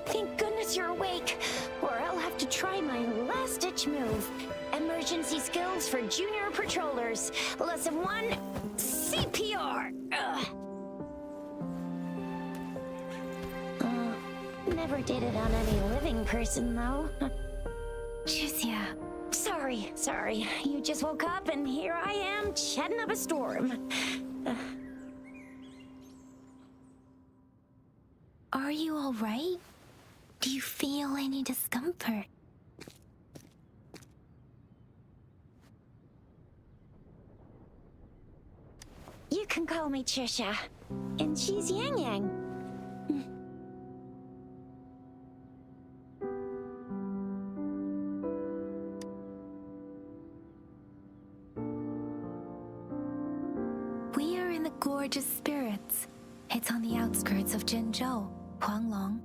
Thank goodness you're awake, or I'll have to try my last-ditch move. Emergency skills for junior patrollers. Lesson 1, CPR. Never did it on any living person, though. Juicia. Sorry. You just woke up, and here I am, chatting up a storm. Are you all right? Do you feel any discomfort? You can call me Trisha, and she's Yang Yang. We are in the Gorgeous Spirits. It's on the outskirts of Zhenzhou, Huanglong.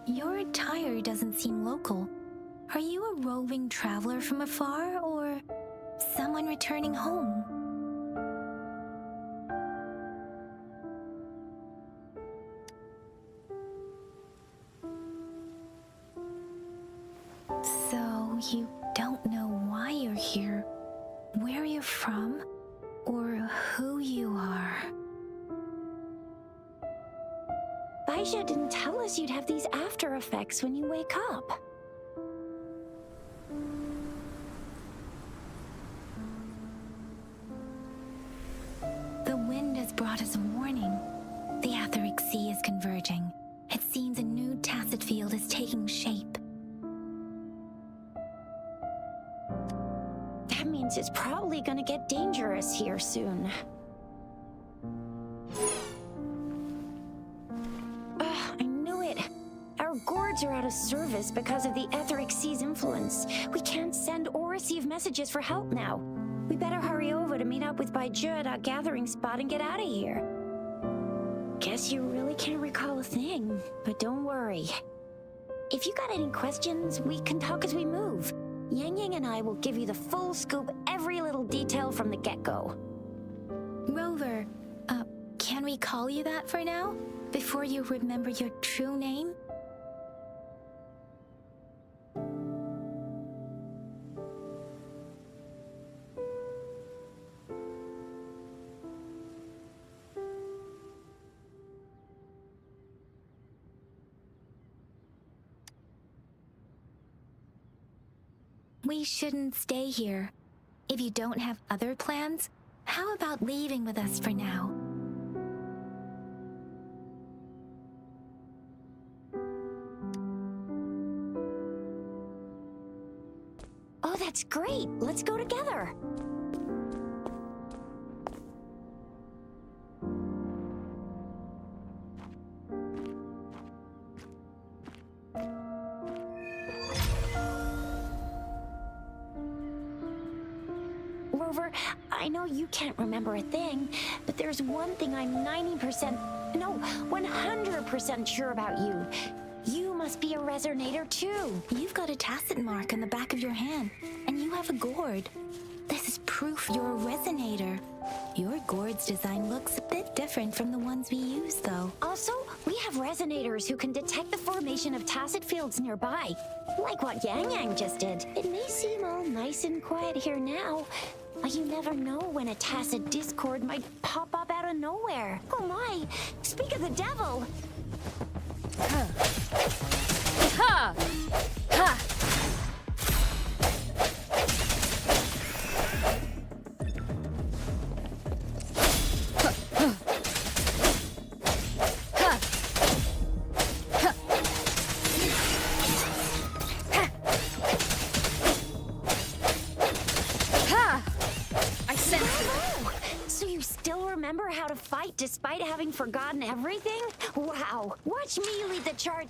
Your attire doesn't seem local. Are you a roving traveler from afar, or someone returning home? So, you don't know why you're here, where you're from, or who you are. Baisha didn't tell us you'd have these after effects when you wake up. The wind has brought us a warning. The Etheric Sea is converging. It seems a new tacit field is taking shape. That means it's probably gonna get dangerous here soon. I knew it. Our gourds are out of service because of the Etheric Sea's influence. We can't send or receive messages for help now. We better hurry over to meet up with Baiju at our gathering spot and get out of here. Guess you really can't recall a thing, but don't worry. If you got any questions, we can talk as we move. Yang Yang and I will give you the full scoop, every little detail from the get-go. Rover, can we call you that for now? Before you remember your true name? We shouldn't stay here. If you don't have other plans, how about leaving with us for now? Oh, that's great. Let's go together. Rover, I know you can't remember a thing, but there's one thing I'm 90%, no, 100% sure about you. You must be a resonator too. You've got a tacit mark on the back of your hand, and you have a gourd. This is proof you're a resonator. Your gourd's design looks a bit different from the ones we use, though. Also, we have resonators who can detect the formation of tacit fields nearby, like what Yang Yang just did. It may seem all nice and quiet here now, but you never know when a tacit discord might pop up out of nowhere. Oh my! Speak of the devil! Ha! Ha! Ha! Despite having forgotten everything? Wow! Watch me lead the charge.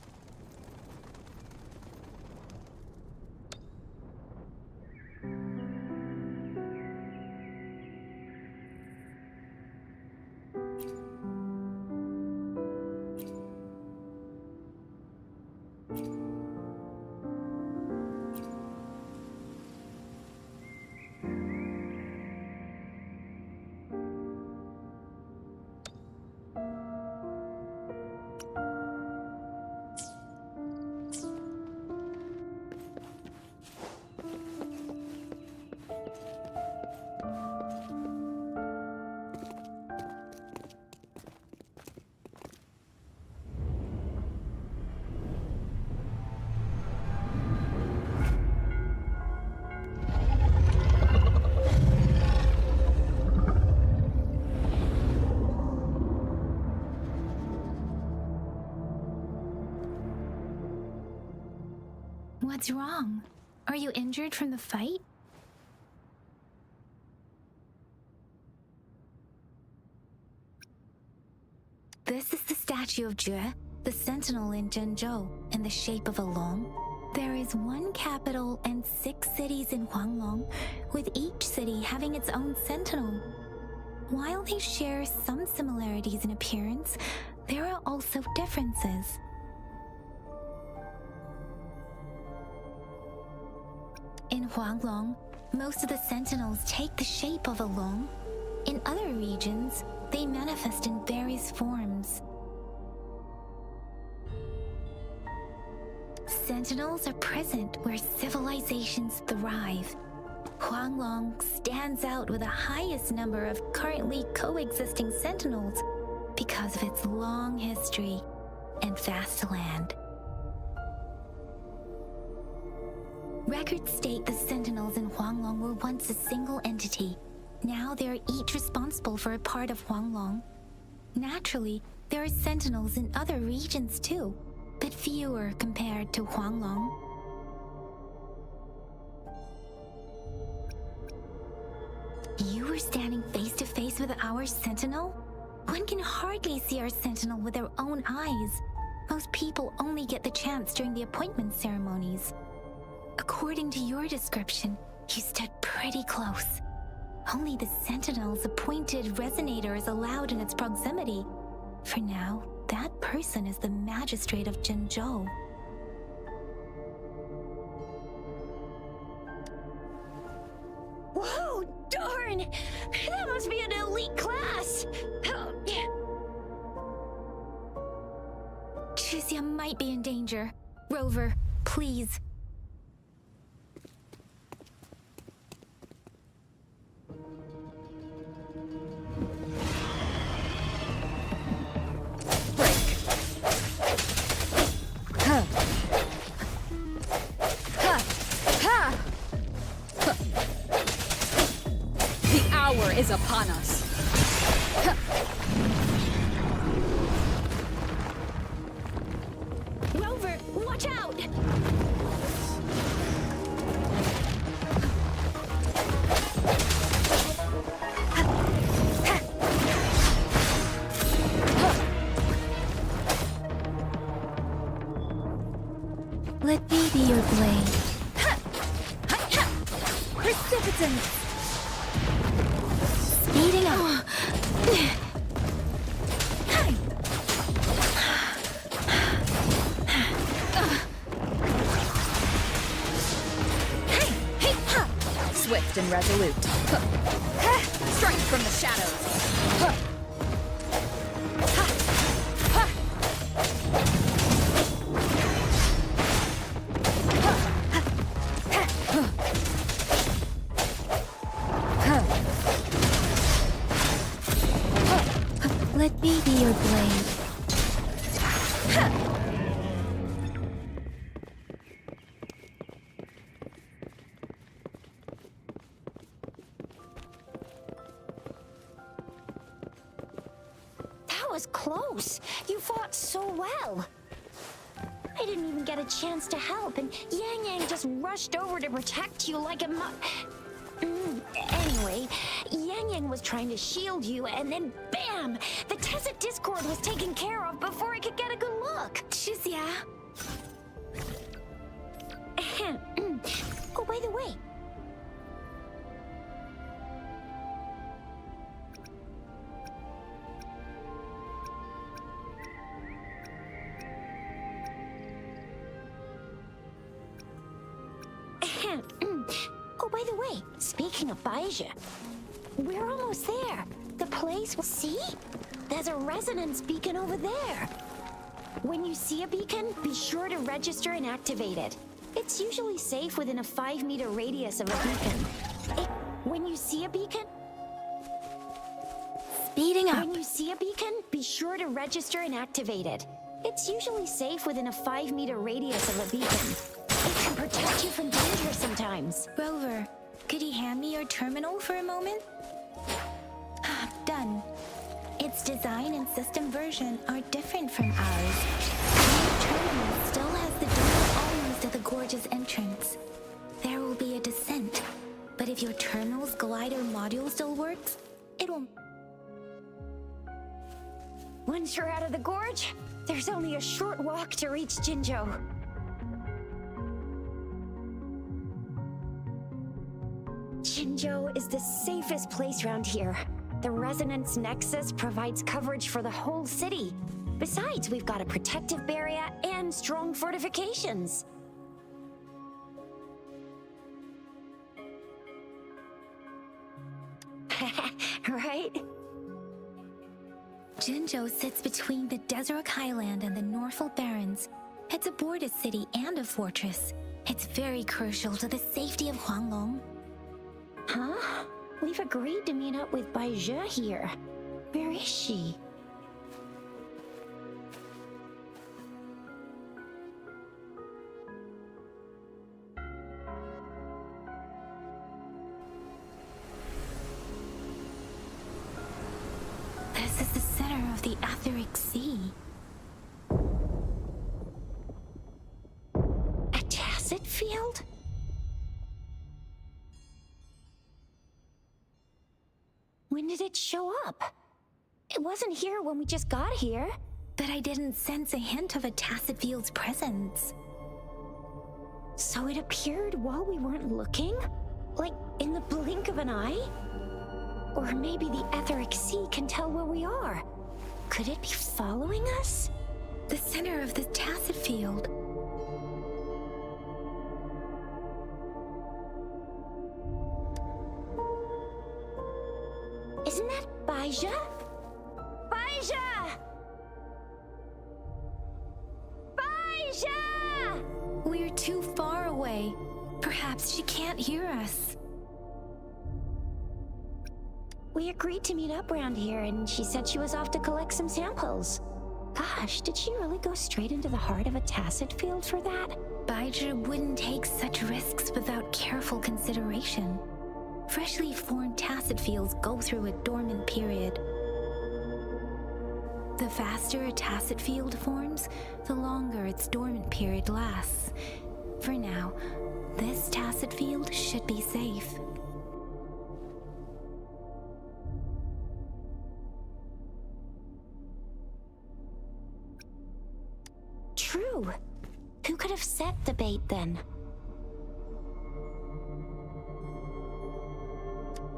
What's wrong? Are you injured from the fight? This is the statue of Jue, the sentinel in Zhenzhou, in the shape of a long. There is one capital and 6 cities in Huanglong, with each city having its own sentinel. While they share some similarities in appearance, there are also differences. In Huanglong, most of the sentinels take the shape of a long. In other regions, they manifest in various forms. Sentinels are present where civilizations thrive. Huanglong stands out with the highest number of currently coexisting sentinels because of its long history and vast land. Records state the sentinels in Huanglong were once a single entity. Now they are each responsible for a part of Huanglong. Naturally, there are sentinels in other regions too, but fewer compared to Huanglong. You were standing face to face with our sentinel? One can hardly see our sentinel with their own eyes. Most people only get the chance during the appointment ceremonies. According to your description, you stood pretty close. Only the sentinel's appointed resonator is allowed in its proximity. For now, that person is the magistrate of Zhenzhou. Whoa, darn! That must be an elite class! Chixia might be in danger. Rover, please. is upon us. Rover, watch out! Let me be your blade. Precipitance! Speeding up. Swift and resolute. Strike from the shadows. Let me be your blade. That was close. You fought so well. I didn't even get a chance to help, and Yang Yang just rushed over to protect you like a Anyway, Yang Yang was trying to shield you, and then BAM! The Tacit Discord was taken care of before I could get a good look. Shizia. Oh, by the way. Oh, by the way, speaking of Baija, we're almost there. The place, see? There's a resonance beacon over there. When you see a beacon, be sure to register and activate it. It's usually safe within a 5-meter radius of a beacon. When you see a beacon... Speeding up. When you see a beacon, be sure to register and activate it. It's usually safe within a 5-meter radius of a beacon. It can protect you from danger sometimes. Rover, could you hand me your terminal for a moment? Done. Its design and system version are different from ours. Your terminal still has the door almost at the gorge's entrance. There will be a descent, but if your terminal's glider module still works, it will... Once you're out of the gorge, there's only a short walk to reach Jinzhou. Jinzhou is the safest place around here. The Resonance Nexus provides coverage for the whole city. Besides, we've got a protective barrier and strong fortifications. Right? Jinzhou sits between the Desert Highland and the Norfolk Barrens. It's a border city and a fortress. It's very crucial to the safety of Huanglong. Huh? We've agreed to meet up with Baija here. Where is she? This is the center of the Etheric Sea. A tacit field? When did it show up? It wasn't here when we just got here. But I didn't sense a hint of a tacit field's presence. So it appeared while we weren't looking? Like in the blink of an eye? Or maybe the Etheric Sea can tell where we are. Could it be following us? The center of the tacit field. Isn't that Baija? Baija! Baija! We're too far away. Perhaps she can't hear us. We agreed to meet up around here, and she said she was off to collect some samples. Gosh, did she really go straight into the heart of a tacit field for that? Baija wouldn't take such risks without careful consideration. Freshly formed tacit fields go through a dormant period. The faster a tacit field forms, the longer its dormant period lasts. For now, this tacit field should be safe. True. Who could have set the bait then?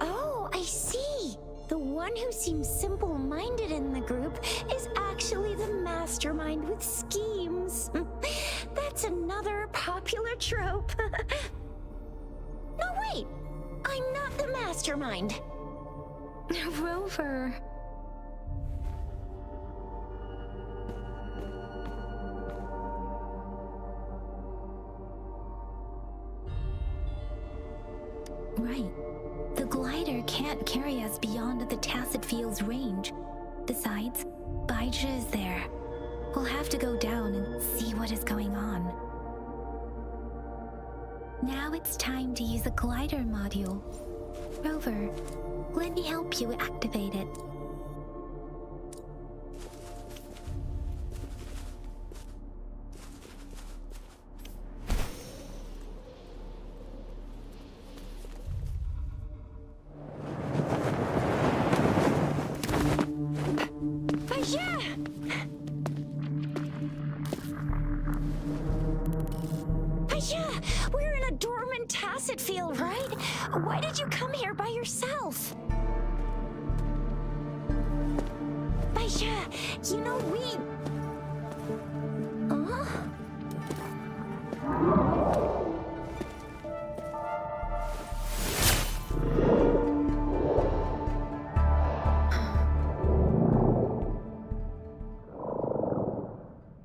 Oh, I see. The one who seems simple-minded in the group is actually the mastermind with schemes. That's another popular trope. No, wait. I'm not the mastermind. Rover. Right. The glider can't carry us beyond the tacit field's range. Besides, Baija is there. We'll have to go down and see what is going on. Now it's time to use the glider module. Rover, let me help you activate it. We're in a dormant tacit field, right? Why did you come here by yourself? Baija, you know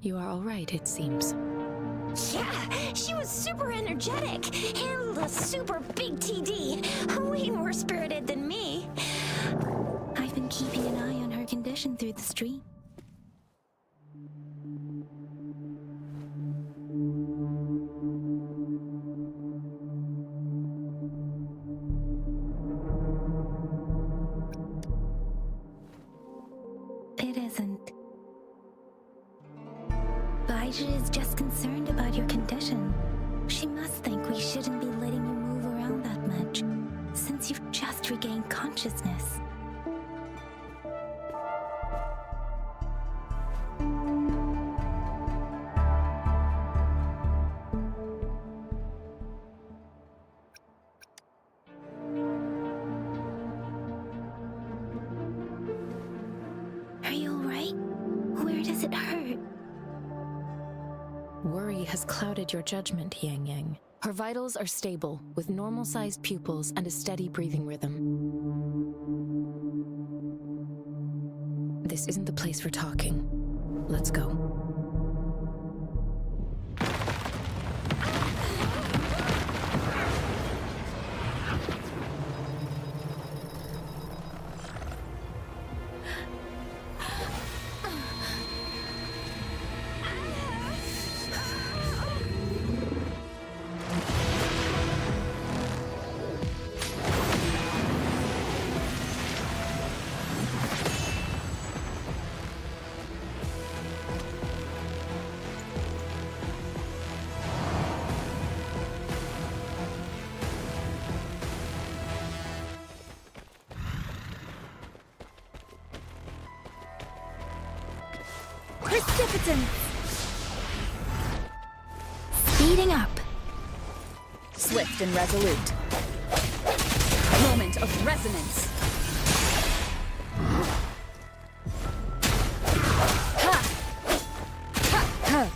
You are all right, it seems. Yeah, she was super energetic and a super big TD. Way more spirited than me. I've been keeping an eye on her condition through the street. It isn't. Baija is just concerned about your condition. She must think we shouldn't be letting you move around that much, since you've just regained consciousness. Are you alright? Where does it hurt? Worry has clouded your judgment, Yang Yang. Her vitals are stable, with normal-sized pupils and a steady breathing rhythm. This isn't the place for talking. Let's go. Precipitance! Speeding up. Swift and resolute. Moment of resonance. Ha! Ha! Ha!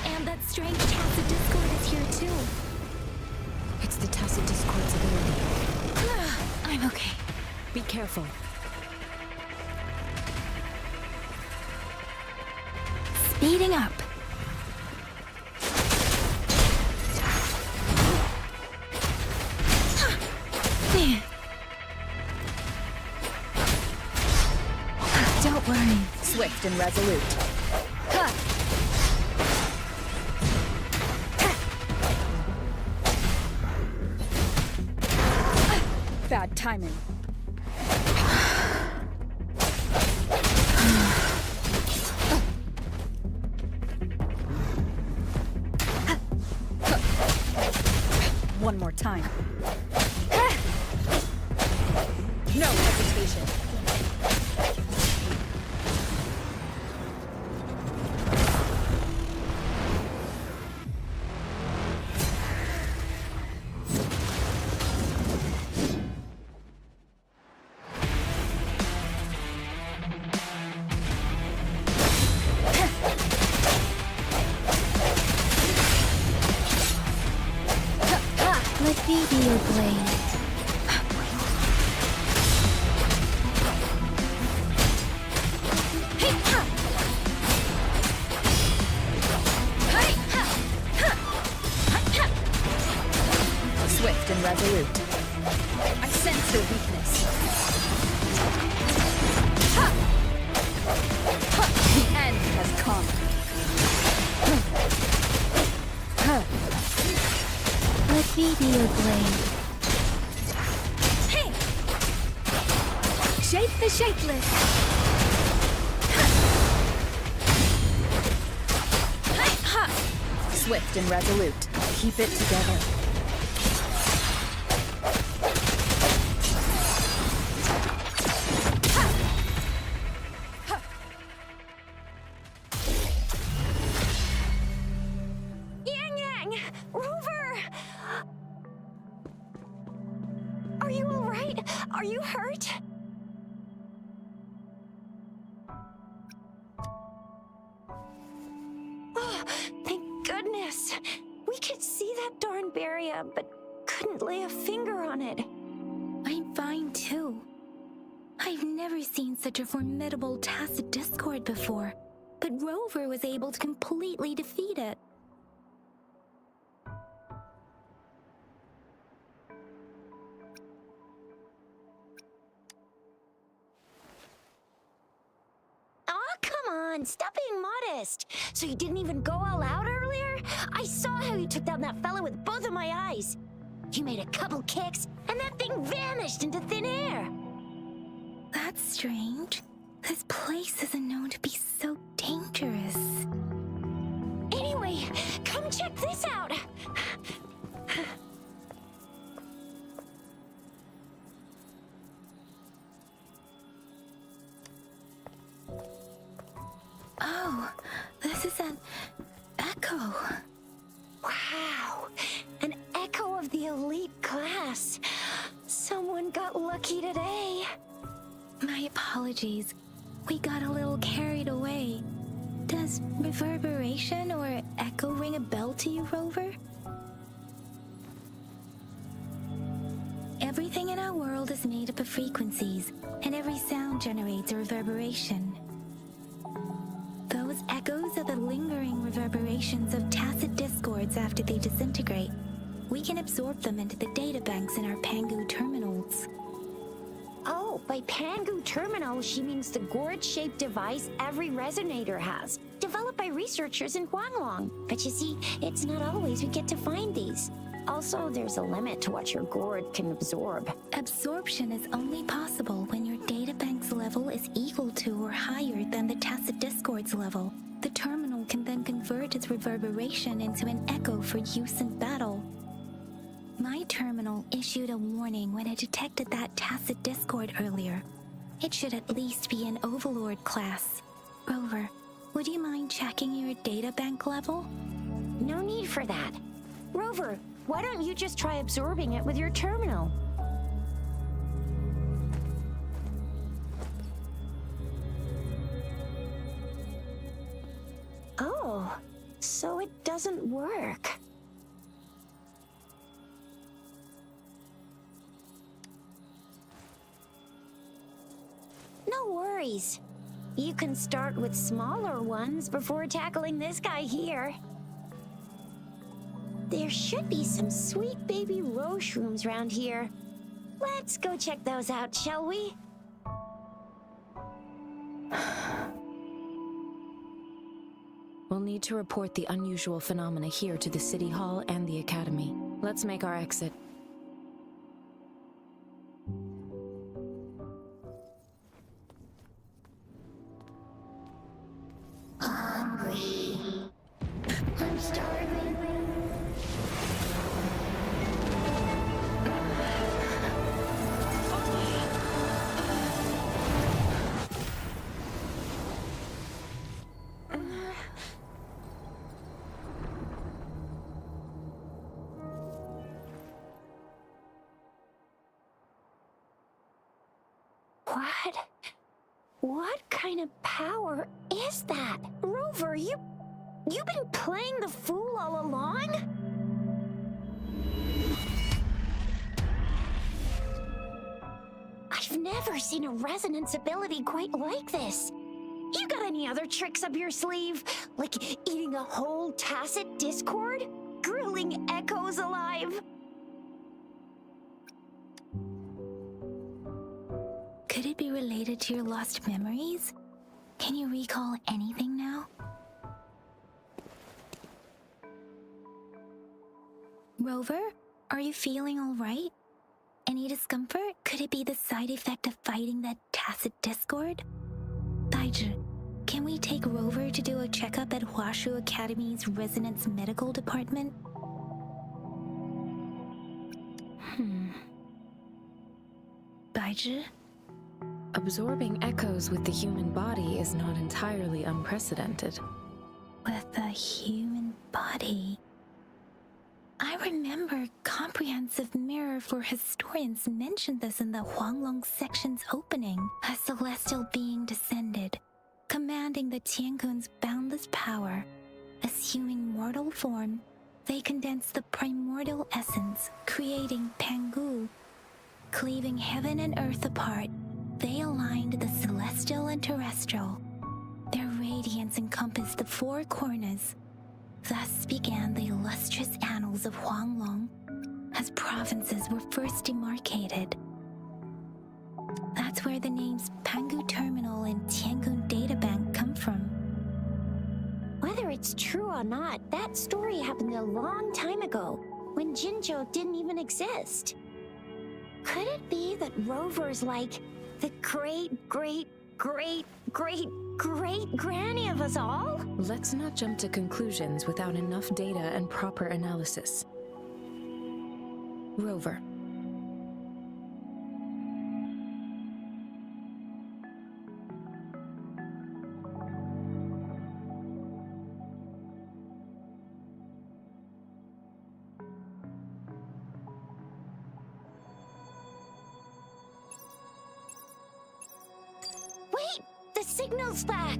And that strange tacit discord is here too. It's the tacit discord's ability. I'm okay. Be careful. Speeding up. Don't worry. Swift and resolute. Bad timing. One more time. No hesitation. Let me be your blade. Swift and resolute. I sense your weakness. The end has come. Let me be your blade. Hey! Shape the shapeless. Swift and resolute. Keep it together. Yang! Rover! Are you alright? Are you hurt? Oh, thank goodness. We could see that darn barrier, but couldn't lay a finger on it. I'm fine too. I've never seen such a formidable tacit discord before, but Rover was able to completely defeat it. Aw, come on, stop being modest. So you didn't even go all out earlier? I saw how you took down that fella with both of my eyes. You made a couple kicks, and that thing vanished into thin air. That's strange. This place isn't known to be so dangerous. Anyway, come check this out. Oh, this is an echo. Wow, an echo of the elite class. Someone got lucky today. My apologies. We got a little carried away. Does reverberation or echo ring a bell to you, Rover? Everything in our world is made up of frequencies, and every sound generates a reverberation. Those echoes are the lingering reverberations of tacit discords after they disintegrate. We can absorb them into the databanks in our Pangu terminals. Oh, by Pangu Terminal, she means the gourd-shaped device every resonator has, developed by researchers in Huanglong. But you see, it's not always we get to find these. Also, there's a limit to what your gourd can absorb. Absorption is only possible when your databank's level is equal to or higher than the tacit discord's level. The terminal can then convert its reverberation into an echo for use in battle. My terminal issued a warning when it detected that tacit discord earlier. It should at least be an Overlord class. Rover, would you mind checking your databank level? No need for that. Rover, why don't you just try absorbing it with your terminal? Oh, so it doesn't work. No worries. You can start with smaller ones before tackling this guy here. There should be some sweet baby rose shrooms around here. Let's go check those out, shall we? We'll need to report the unusual phenomena here to the City Hall and the Academy. Let's make our exit. Hungry. I'm starving. What kind of power is that? Rover, you've been playing the fool all along? I've never seen a resonance ability quite like this. You got any other tricks up your sleeve? Like eating a whole tacit discord? Grilling echoes alive? Could it be related to your lost memories? Can you recall anything now? Rover, are you feeling all right? Any discomfort? Could it be the side effect of fighting that tacit discord? Baiju, can we take Rover to do a checkup at Hwashu Academy's Resonance Medical Department? Baiju? Absorbing echoes with the human body is not entirely unprecedented. With a human body. I remember Comprehensive Mirror for Historians mentioned this in the Huanglong section's opening. A celestial being descended, commanding the Tiankun's boundless power. Assuming mortal form, they condensed the primordial essence, creating Pangu. Cleaving heaven and earth apart, they aligned the celestial and terrestrial. Their radiance encompassed the four corners. Thus began the illustrious annals of Huanglong, as provinces were first demarcated. That's where the names Pangu Terminal and Tiangun Databank come from. Whether it's true or not, that story happened a long time ago, when Jinzhou didn't even exist. Could it be that Rover's like the great-great-great-great-great-granny of us all? Let's not jump to conclusions without enough data and proper analysis. Rover. Wait! The signal's back!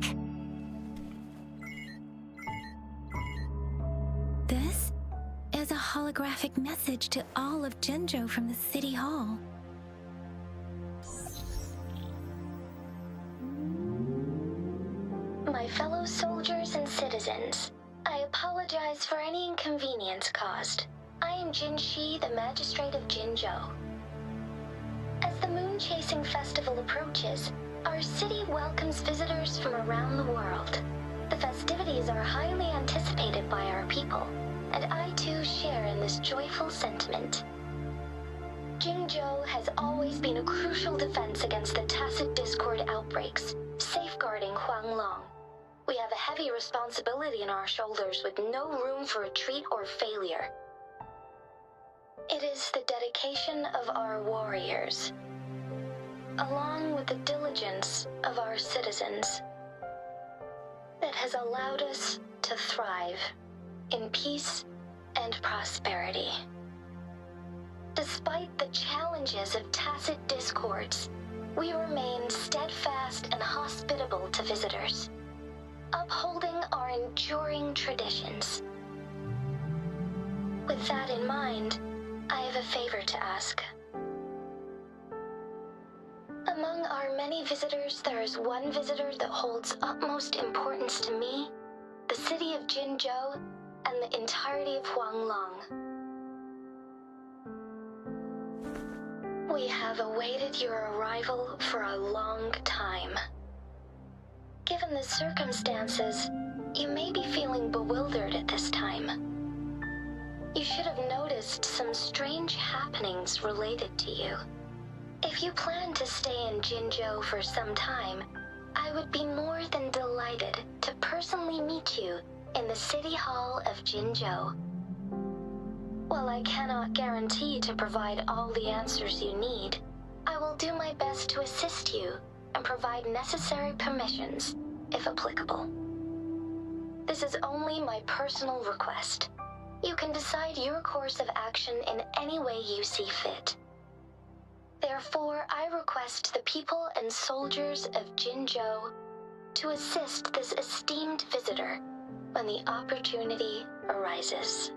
This is a holographic message to all of Jinzhou from the City Hall. My fellow soldiers and citizens, I apologize for any inconvenience caused. I am Jin Shi, the Magistrate of Jinzhou. As the Moon-Chasing Festival approaches, our city welcomes visitors from around the world. The festivities are highly anticipated by our people, and I too share in this joyful sentiment. Jinzhou has always been a crucial defense against the tacit discord outbreaks, safeguarding Huanglong. We have a heavy responsibility on our shoulders with no room for retreat or failure. It is the dedication of our warriors, along with the diligence of our citizens, that has allowed us to thrive in peace and prosperity. Despite the challenges of tacit discords, we remain steadfast and hospitable to visitors, upholding our enduring traditions. With that in mind, I have a favor to ask. Among our many visitors, there is one visitor that holds utmost importance to me, the city of Jinzhou, and the entirety of Huanglong. We have awaited your arrival for a long time. Given the circumstances, you may be feeling bewildered at this time. You should have noticed some strange happenings related to you. If you plan to stay in Jinzhou for some time, I would be more than delighted to personally meet you in the City Hall of Jinzhou. While I cannot guarantee to provide all the answers you need, I will do my best to assist you and provide necessary permissions, if applicable. This is only my personal request. You can decide your course of action in any way you see fit. Therefore, I request the people and soldiers of Jinzhou to assist this esteemed visitor when the opportunity arises.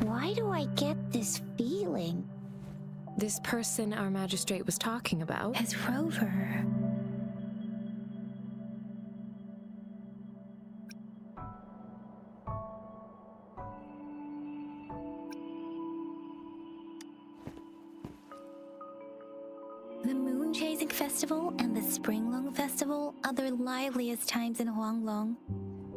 Why do I get this feeling? This person our magistrate was talking about? As Rover. The Moon Chasing Festival and the Springlong Festival are the liveliest times in Huanglong.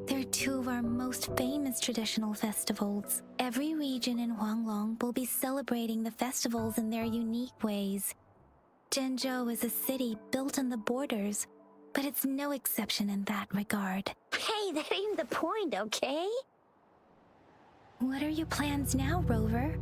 They're two of our most famous traditional festivals. Every region in Huanglong will be celebrating the festivals in their unique ways. Jinzhou is a city built on the borders, but it's no exception in that regard. Hey, that ain't the point, okay? What are your plans now, Rover?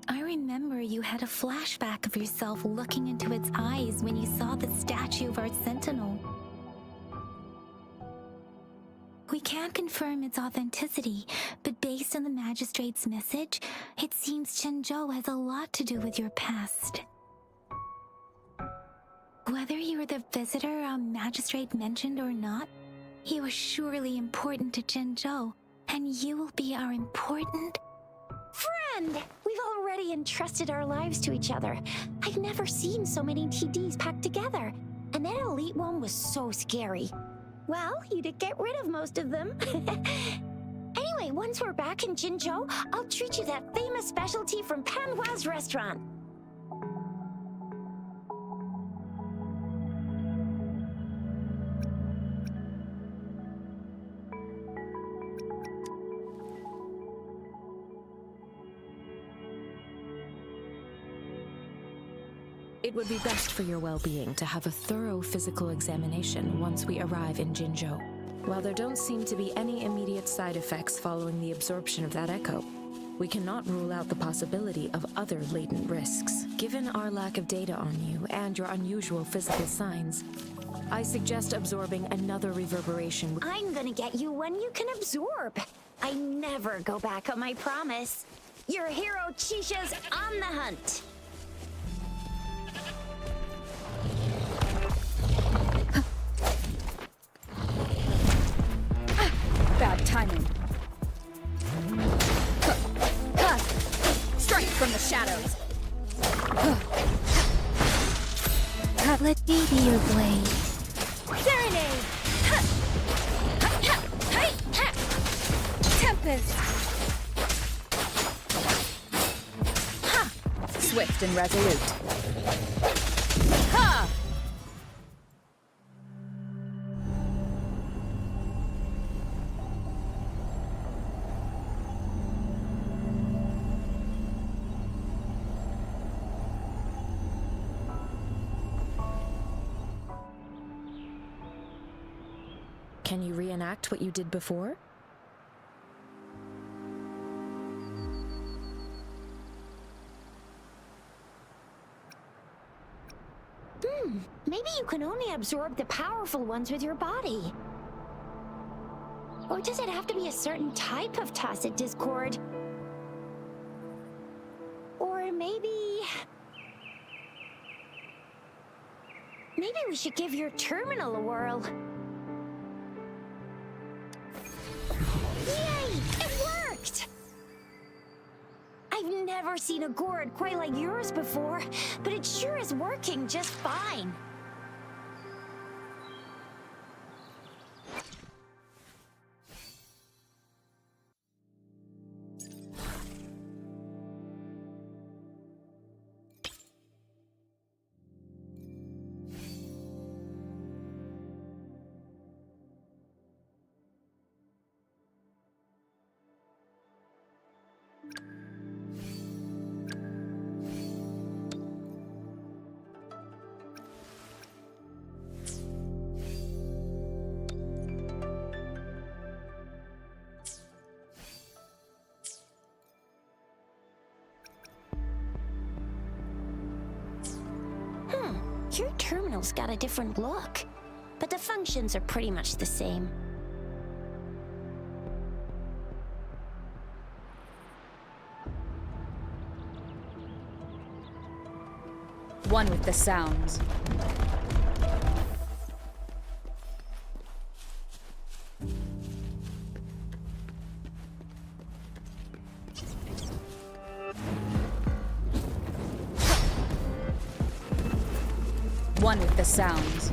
I remember you had a flashback of yourself looking into its eyes when you saw the statue of our sentinel. We can't confirm its authenticity, but based on the magistrate's message, it seems Jinzhou has a lot to do with your past. Whether you were the visitor our magistrate mentioned or not, you are surely important to Jinzhou, and you will be our important Friend! We've already entrusted our lives to each other. I've never seen so many TDs packed together. And that elite one was so scary. Well, you did get rid of most of them. Anyway, once we're back in Jinzhou, I'll treat you that famous specialty from Panhua's restaurant. It would be best for your well-being to have a thorough physical examination once we arrive in Jinzhou. While there don't seem to be any immediate side effects following the absorption of that echo, we cannot rule out the possibility of other latent risks. Given our lack of data on you and your unusual physical signs, I suggest absorbing another reverberation. I'm gonna get you one you can absorb. I never go back on my promise. Your hero Chisha's on the hunt. Bad timing. Strike from the shadows. Let me be your blade. Serenade. Tempest. Swift and resolute. Ha! Can you reenact what you did before? Maybe you can only absorb the powerful ones with your body. Or does it have to be a certain type of tacit discord? Or maybe we should give your terminal a whirl. Yay! It worked! I've never seen a gourd quite like yours before, but it sure is working just fine. Your terminal's got a different look, but the functions are pretty much the same. One with the sounds. One with the sounds.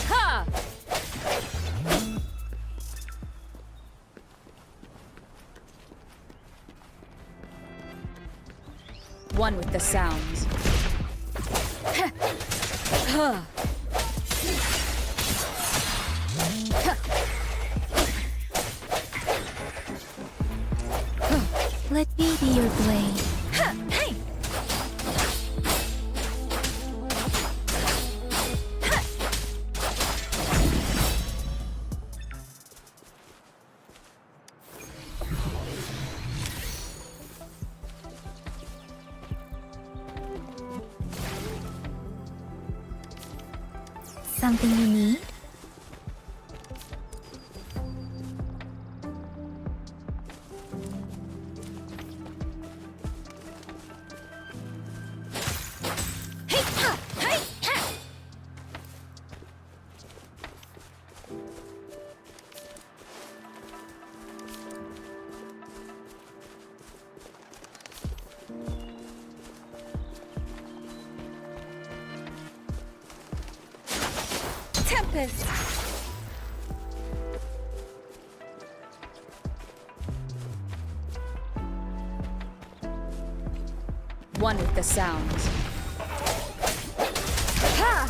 Ha! One with the sounds. Huh. Let me be your blade. Hey! Something you need? Tempest! One with the sounds. Ha!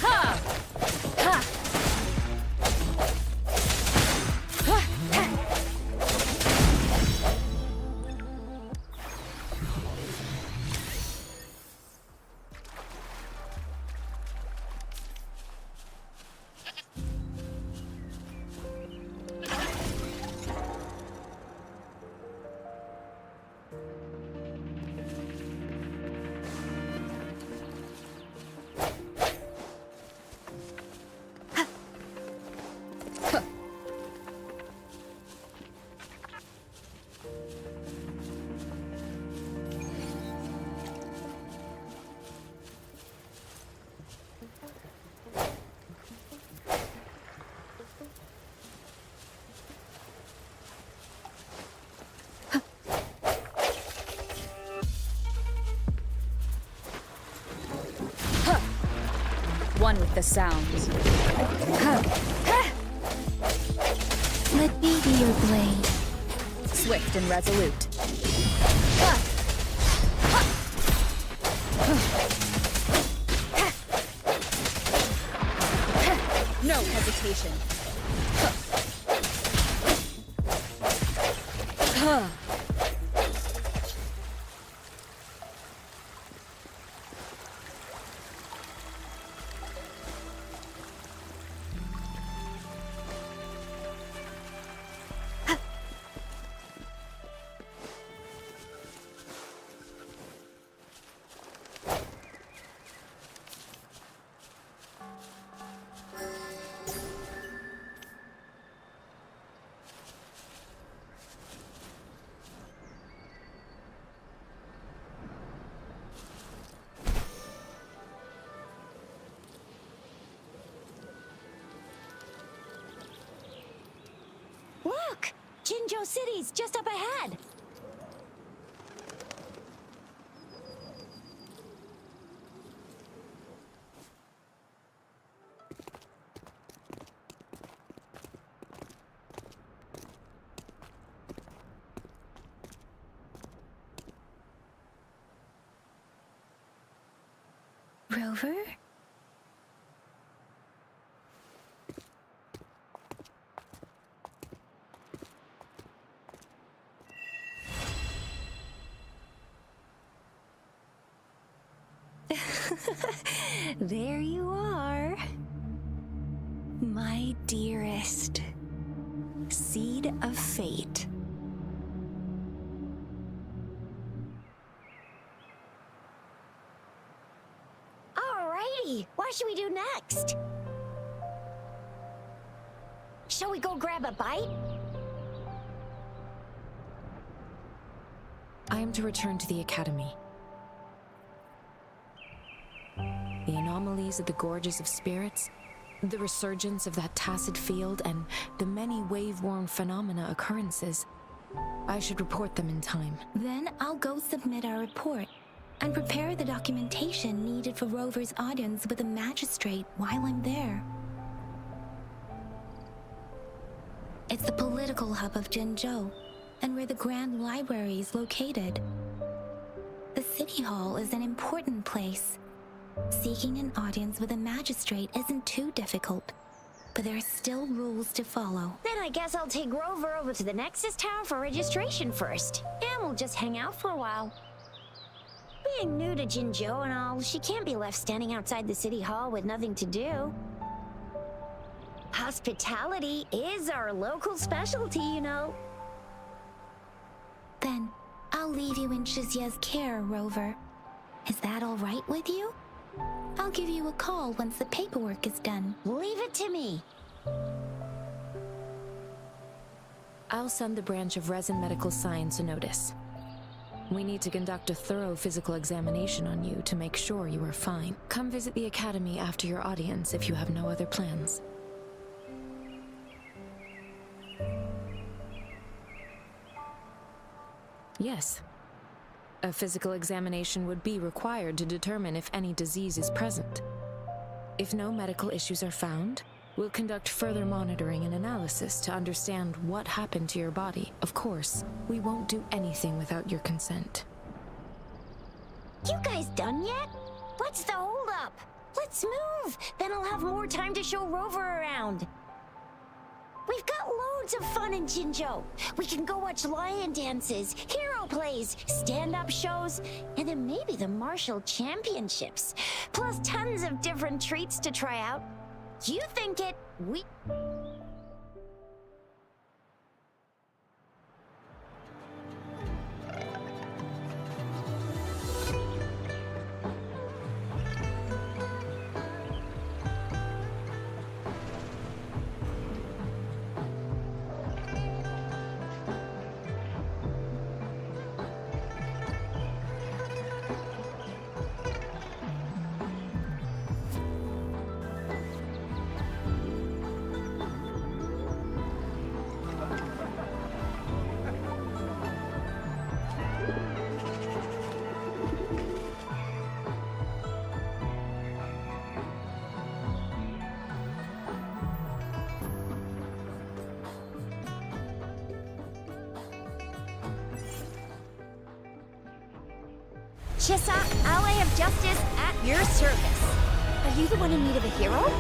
Ha! Ha! One with the sounds. Let me be your blade. Swift and resolute. No hesitation. Look! Jinzhou City's just up ahead! Rover? There you are. My dearest. Seed of fate. Alrighty, what should we do next? Shall we go grab a bite? I am to return to the academy. The anomalies of the gorges of spirits, the resurgence of that tacit field, and the many wave-worn phenomena occurrences. I should report them in time. Then I'll go submit our report and prepare the documentation needed for Rover's audience with a magistrate while I'm there. It's the political hub of Jinzhou, and where the Grand Library is located. The City Hall is an important place. Seeking an audience with a magistrate isn't too difficult, but there are still rules to follow. Then I guess I'll take Rover over to the Nexus Tower for registration first, and we'll just hang out for a while. Being new to Jinzhou and all, she can't be left standing outside the City Hall with nothing to do. Hospitality is our local specialty, you know. Then I'll leave you in Shizia's care, Rover. Is that all right with you? I'll give you a call once the paperwork is done. Leave it to me. I'll send the branch of Resin Medical Science a notice. We need to conduct a thorough physical examination on you to make sure you are fine. Come visit the academy after your audience if you have no other plans. Yes. A physical examination would be required to determine if any disease is present. If no medical issues are found, we'll conduct further monitoring and analysis to understand what happened to your body. Of course, we won't do anything without your consent. You guys done yet? What's the holdup? Let's move! Then I'll have more time to show Rover around. We've got loads of fun in Jinzhou. We can go watch lion dances, hero plays, stand-up shows, and then maybe the martial championships. Plus tons of different treats to try out. You think it, we... Chissa, ally of justice, at your service. Are you the one in need of a hero?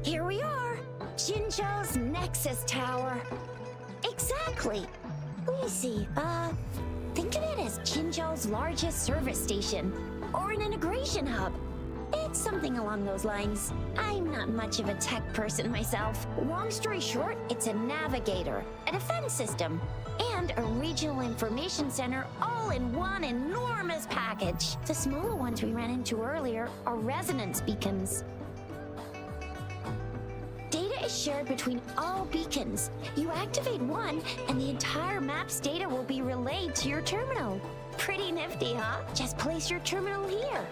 Here we are, Jinzhou's Nexus Tower. Exactly. Let me see, think of it as Jinzhou's largest service station, or an integration hub. It's something along those lines. I'm not much of a tech person myself. Long story short, it's a navigator, a defense system, and a regional information center all in one enormous package. The smaller ones we ran into earlier are resonance beacons. Data is shared between all beacons. You activate one, and the entire map's data will be relayed to your terminal. Pretty nifty, huh? Just place your terminal here.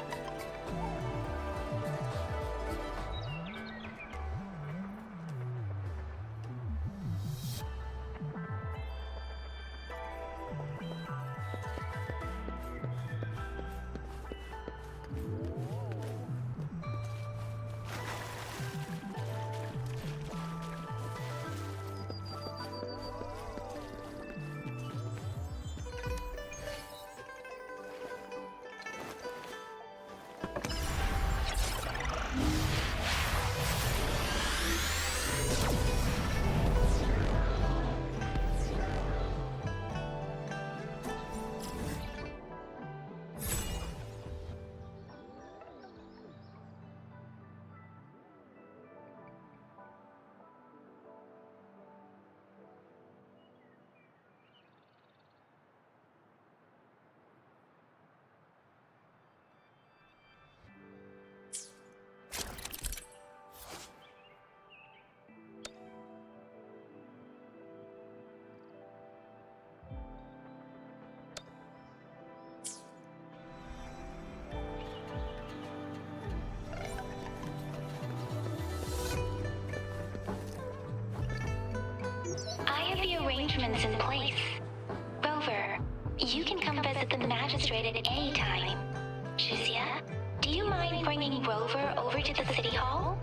Arrangements in place. Rover, you can come visit the magistrate at any time. Shuzia, do you mind bringing Rover over to the city hall?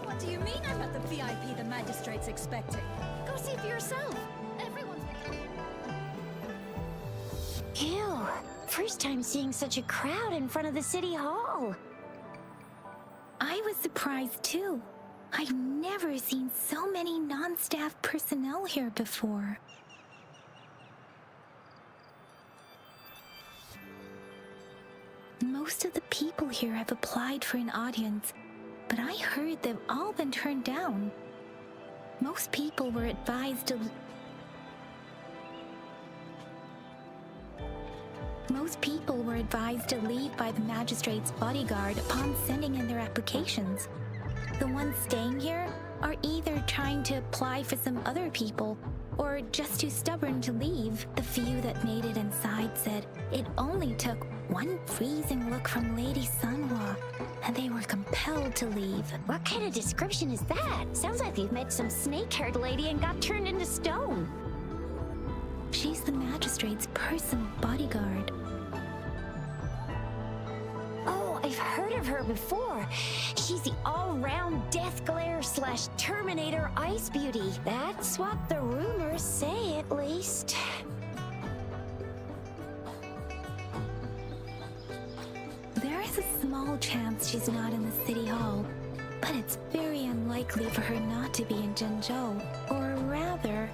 What do you mean I'm not the VIP the magistrate's expecting? Go see for yourself. Everyone's... Ew, first time seeing such a crowd in front of the city hall. I was surprised too. I've never seen so many non-staff personnel here before. Most of the people here have applied for an audience, but I heard they've all been turned down. Most people were advised to leave by the magistrate's bodyguard upon sending in their applications. The ones staying here are either trying to apply for some other people or just too stubborn to leave. The few that made it inside said it only took one freezing look from Lady Sunhua, and they were compelled to leave. What kind of description is that? Sounds like you've met some snake-haired lady and got turned into stone. She's the magistrate's personal bodyguard. Oh, I've heard of her before. She's the all-round Death Glare / Terminator Ice Beauty. That's what the rumors say, at least. There is a small chance she's not in the city hall, But it's very unlikely for her not to be in Zhengzhou. Or rather,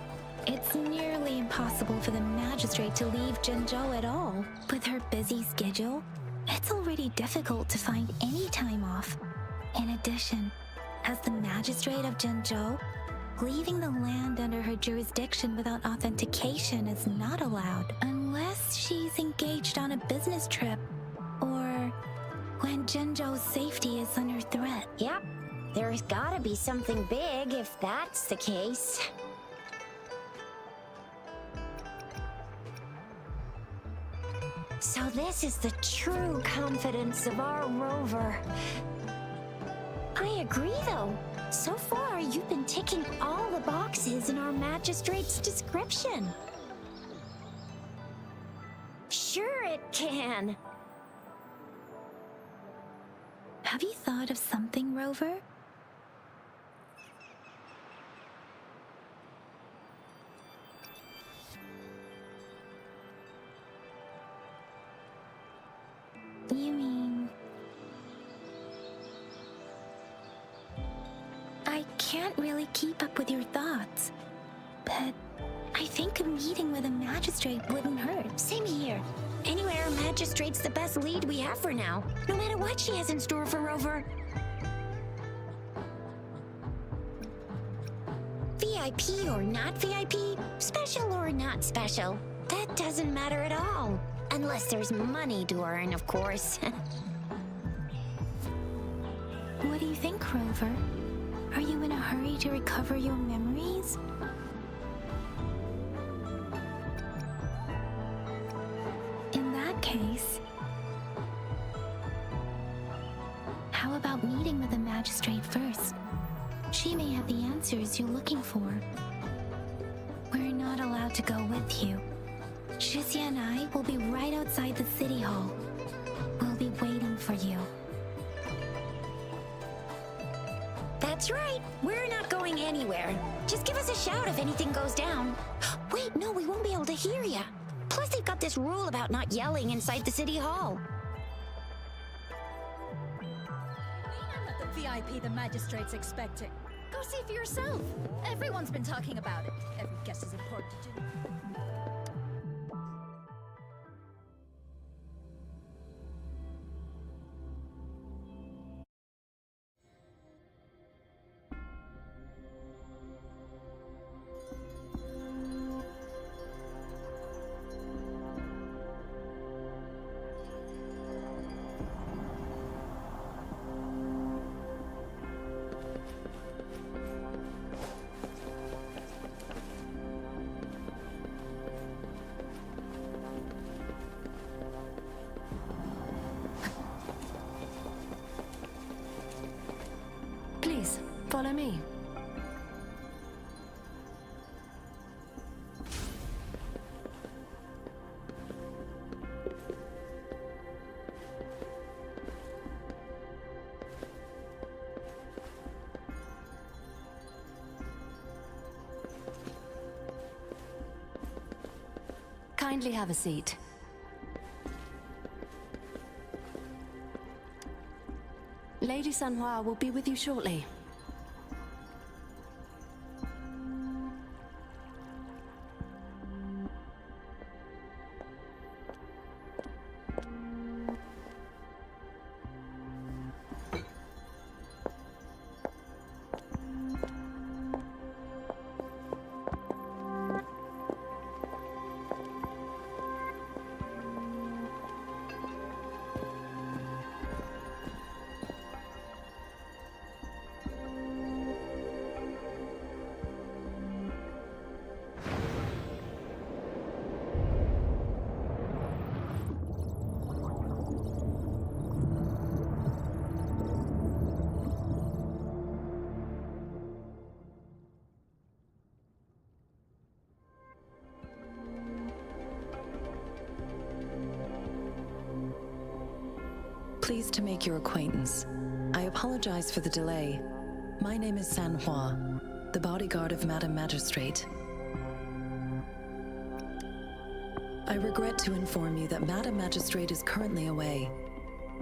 it's nearly impossible for the magistrate to leave Zhengzhou at all. With her busy schedule, it's already difficult to find any time off. In addition, as the magistrate of Zhengzhou, leaving the land under her jurisdiction without authentication is not allowed unless she's engaged on a business trip or when Zhengzhou's safety is under threat. Yep, there's gotta be something big if that's the case. So this is the true confidence of our rover. I agree, though. So far, you've been ticking all the boxes in our magistrate's description. Sure it can. Have you thought of something, Rover? You mean... I can't really keep up with your thoughts, but I think a meeting with a magistrate wouldn't hurt. Same here. Anyway, our magistrate's the best lead we have for now, no matter what she has in store for Rover. VIP or not VIP, special or not special, that doesn't matter at all. Unless there's money to earn, of course. What do you think, Rover? Are you in a hurry to recover your memories? In that case, how about meeting with the magistrate first? She may have the answers you're looking for. We're not allowed to go with you. Shixia and I will be right outside the city hall. We'll be waiting for you. That's right. We're not going anywhere. Just give us a shout if anything goes down. Wait, no, we won't be able to hear ya. Plus, they've got this rule about not yelling inside the city hall. I'm not the VIP the magistrate's expecting. Go see for yourself. Everyone's been talking about it. Every guess is important to do. Please, follow me. Kindly have a seat. Lady Sanhua will be with you shortly. Pleased to make your acquaintance. I apologize for the delay. My name is Sanhua, the bodyguard of Madam Magistrate. I regret to inform you that Madam Magistrate is currently away.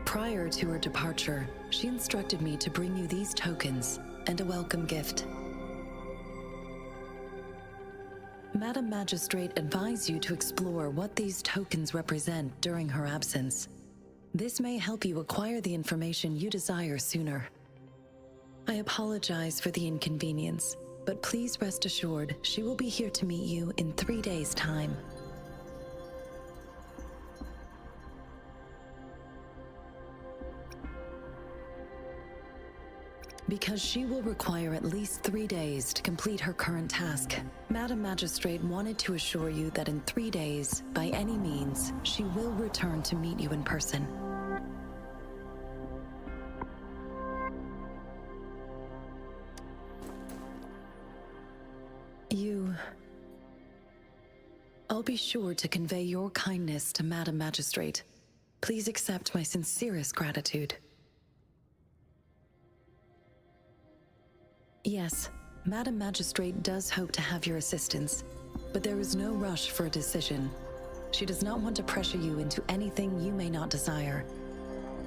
Prior to her departure, she instructed me to bring you these tokens and a welcome gift. Madam Magistrate advised you to explore what these tokens represent during her absence. This may help you acquire the information you desire sooner. I apologize for the inconvenience, but please rest assured she will be here to meet you in 3 days' time. Because she will require at least 3 days to complete her current task, Madam Magistrate wanted to assure you that in 3 days, by any means, she will return to meet you in person. I'll be sure to convey your kindness to Madam Magistrate. Please accept my sincerest gratitude. Yes, Madam Magistrate does hope to have your assistance, but there is no rush for a decision. She does not want to pressure you into anything you may not desire.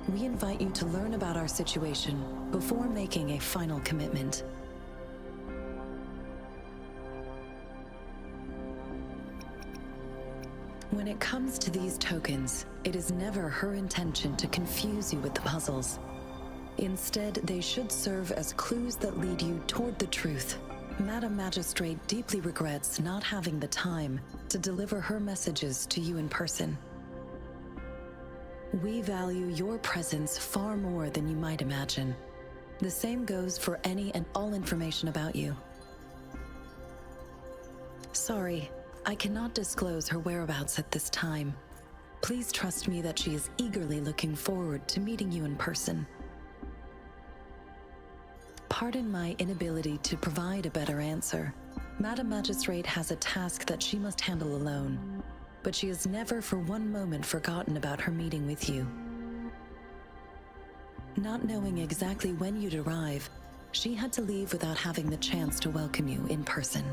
We invite you to learn about our situation before making a final commitment. When it comes to these tokens, it is never her intention to confuse you with the puzzles. Instead, they should serve as clues that lead you toward the truth. Madam Magistrate deeply regrets not having the time to deliver her messages to you in person. We value your presence far more than you might imagine. The same goes for any and all information about you. Sorry, I cannot disclose her whereabouts at this time. Please trust me that she is eagerly looking forward to meeting you in person. Pardon my inability to provide a better answer. Madam Magistrate has a task that she must handle alone, but she has never for one moment forgotten about her meeting with you. Not knowing exactly when you'd arrive, she had to leave without having the chance to welcome you in person.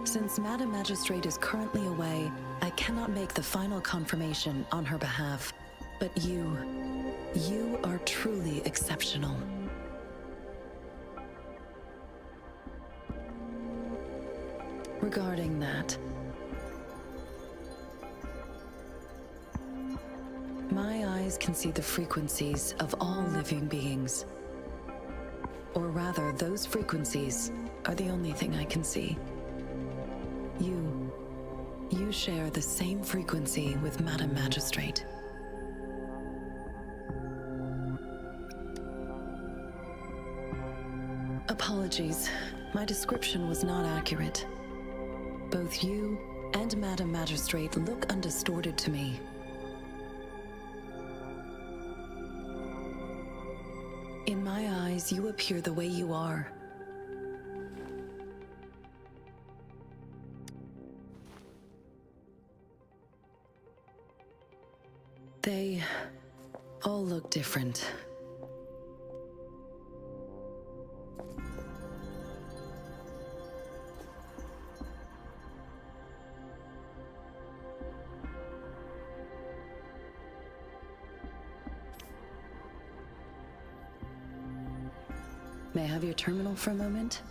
Since Madam Magistrate is currently away, I cannot make the final confirmation on her behalf. But you are truly exceptional. Regarding that, my eyes can see the frequencies of all living beings. Or rather, those frequencies are the only thing I can see. You share the same frequency with Madam Magistrate. Apologies, my description was not accurate. Both you and Madam Magistrate look undistorted to me. In my eyes, you appear the way you are. They all look different. May I have your terminal for a moment?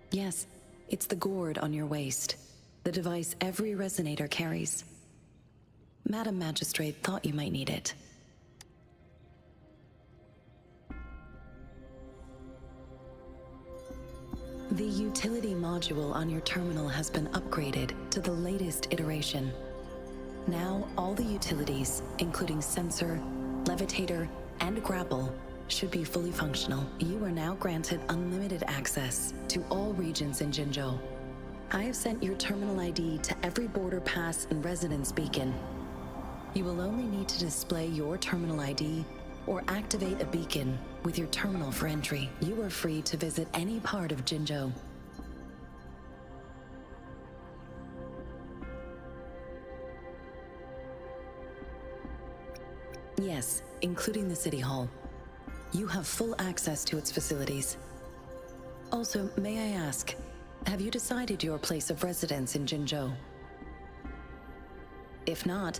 Yes, it's the gourd on your waist, the device every resonator carries. Madam Magistrate thought you might need it. The utility module on your terminal has been upgraded to the latest iteration. Now, all the utilities, including sensor, levitator, and grapple, should be fully functional. You are now granted unlimited access to all regions in Jinzhou. I have sent your terminal ID to every border pass and residence beacon. You will only need to display your terminal ID or activate a beacon with your terminal for entry. You are free to visit any part of Jinzhou. Yes, including the City Hall. You have full access to its facilities. Also, may I ask, have you decided your place of residence in Jinzhou? If not,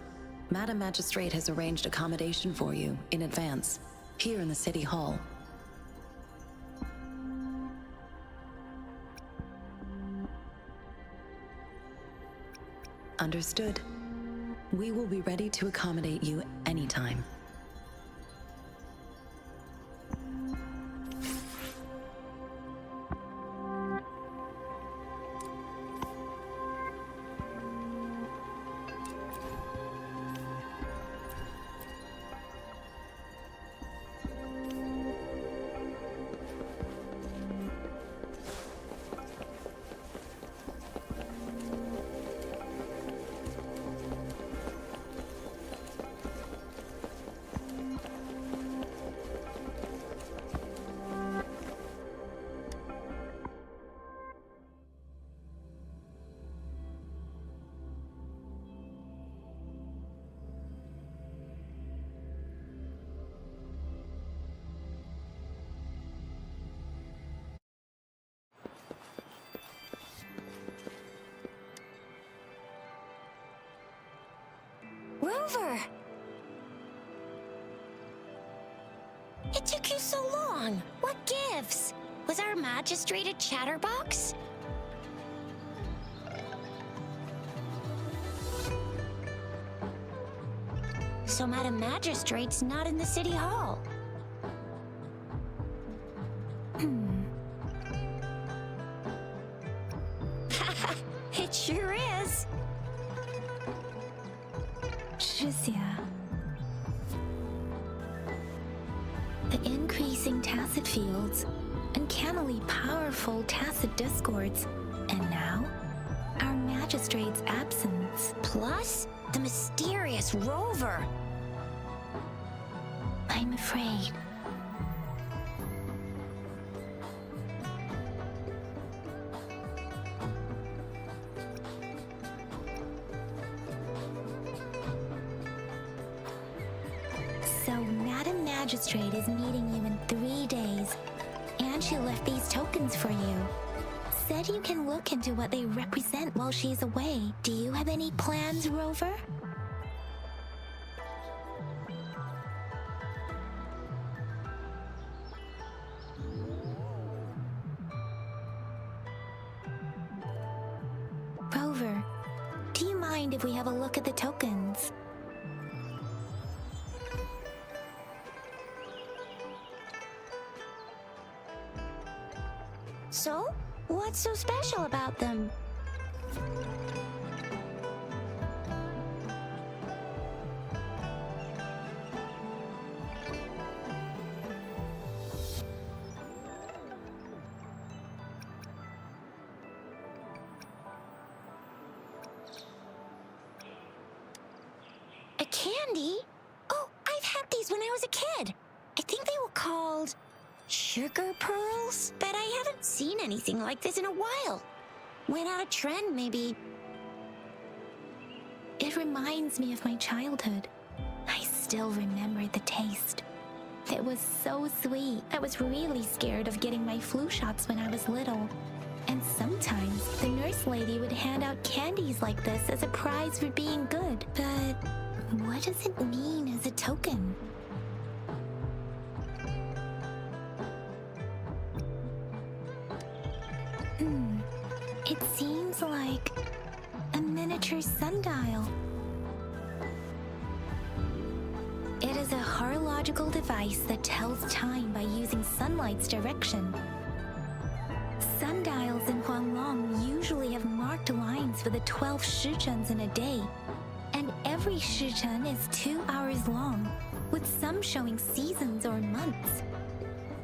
Madam Magistrate has arranged accommodation for you in advance, here in the City Hall. Understood. We will be ready to accommodate you anytime. Rover! It took you so long. What gives? Was our magistrate a chatterbox? So Madam Magistrate's not in the City Hall. It sure is. The increasing tacit fields, uncannily powerful tacit discords, and now, our magistrate's absence. Plus, the mysterious Rover. I'm afraid. So, Madam Magistrate is meeting you in 3 days, and she left these tokens for you. Said you can look into what they represent while she's away. Do you have any plans, Rover? Rover, do you mind if we have a look at the tokens? So, what's so special about them? A candy? Oh, I've had these when I was a kid. I think they were called sugar pearls, but I haven't seen anything like this in a while. Went out of trend, maybe. It reminds me of my childhood. I still remember the taste. It was so sweet. I was really scared of getting my flu shots when I was little. And sometimes the nurse lady would hand out candies like this as a prize for being good. But what does it mean as a token? It seems like a miniature sundial. It is a horological device that tells time by using sunlight's direction. Sundials in Huanglong usually have marked lines for the 12 shichuns in a day, and every shichun is 2 hours long, with some showing seasons or months.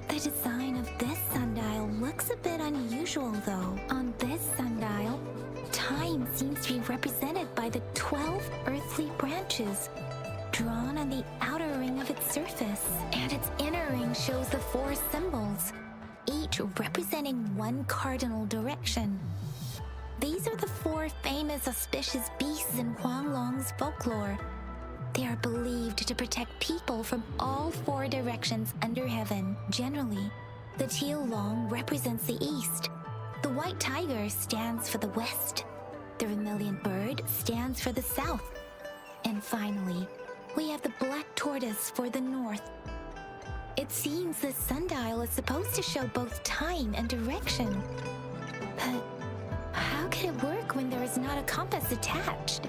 The design of this sundial looks a bit unusual, though. On this sundial, time seems to be represented by the 12 earthly branches, drawn on the outer ring of its surface. And its inner ring shows the 4 symbols, each representing one cardinal direction. These are the 4 famous auspicious beasts in Huanglong's folklore. They are believed to protect people from all 4 directions under heaven. Generally, the teal long represents the east. The white tiger stands for the west. The vermilion bird stands for the south. And finally, we have the black tortoise for the north. It seems the sundial is supposed to show both time and direction. But how can it work when there is not a compass attached?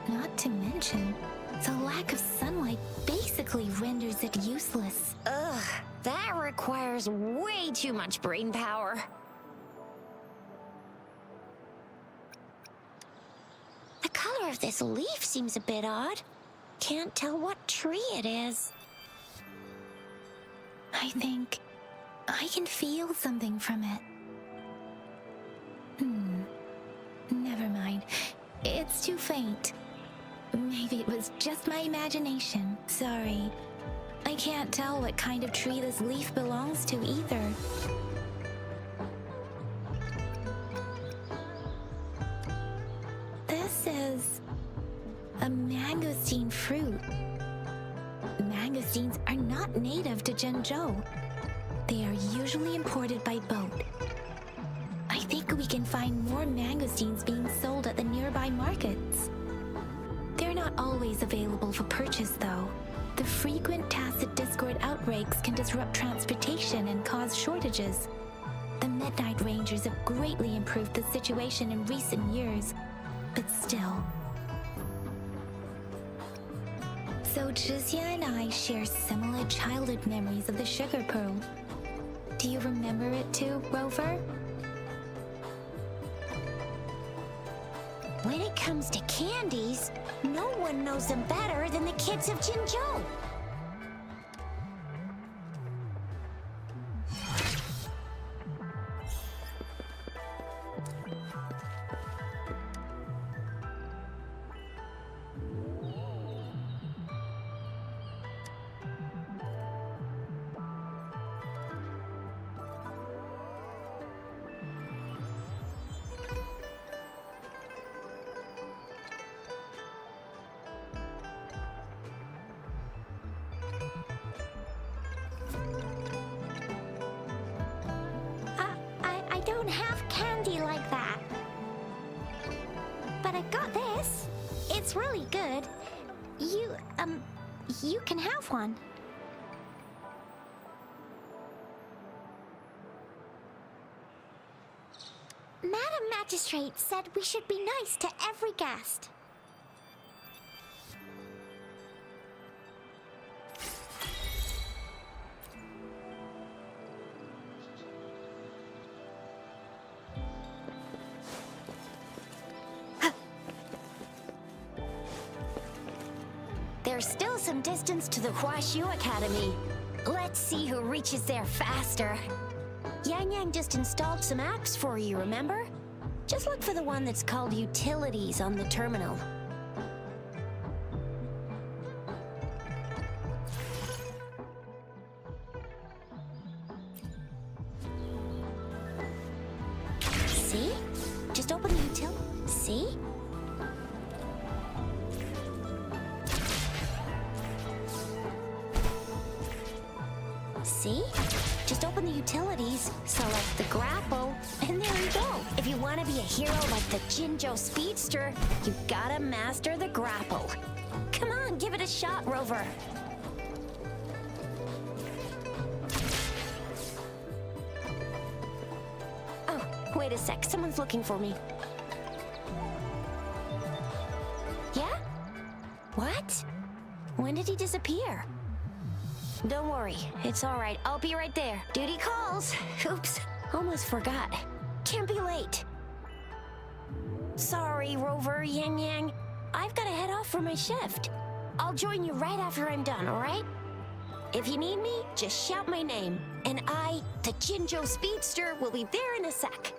Not to mention, the lack of sunlight basically renders it useless. Ugh, that requires way too much brain power. The color of this leaf seems a bit odd. Can't tell what tree it is. I think I can feel something from it. Never mind. It's too faint. Maybe it was just my imagination. Sorry. I can't tell what kind of tree this leaf belongs to either. This is a mangosteen fruit. Mangosteens are not native to Zhengzhou. They are usually imported by boat. I think we can find more mangosteens being sold at the nearby markets. They're not always available for purchase, though. The frequent tacit Discord outbreaks can disrupt transportation and cause shortages. The Midnight Rangers have greatly improved the situation in recent years, but still. So Zhixia and I share similar childhood memories of the Sugar Pearl. Do you remember it too, Rover? When it comes to candies, no one knows them better than the kids of Jinzhou. I don't have candy like that. But I got this. It's really good. You can have one. Madam Magistrate said we should be nice to every guest. There's still some distance to the Huaxiu Academy. Let's see who reaches there faster. Yang Yang just installed some apps for you, remember? Just look for the one that's called Utilities on the terminal. See? Just open the util. See? See? Just open the utilities, select the grapple, and there you go. If you want to be a hero like the Jinzhou Speedster, you gotta master the grapple. Come on, give it a shot, Rover. Oh, wait a sec. Someone's looking for me. Yeah? What? When did he disappear? Don't worry, it's all right. I'll be right there. Duty calls. Oops, almost forgot. Can't be late. Sorry, Rover, Yang Yang. I've got to head off for my shift. I'll join you right after I'm done, all right? If you need me, just shout my name. And I, the Jinzhou Speedster, will be there in a sec.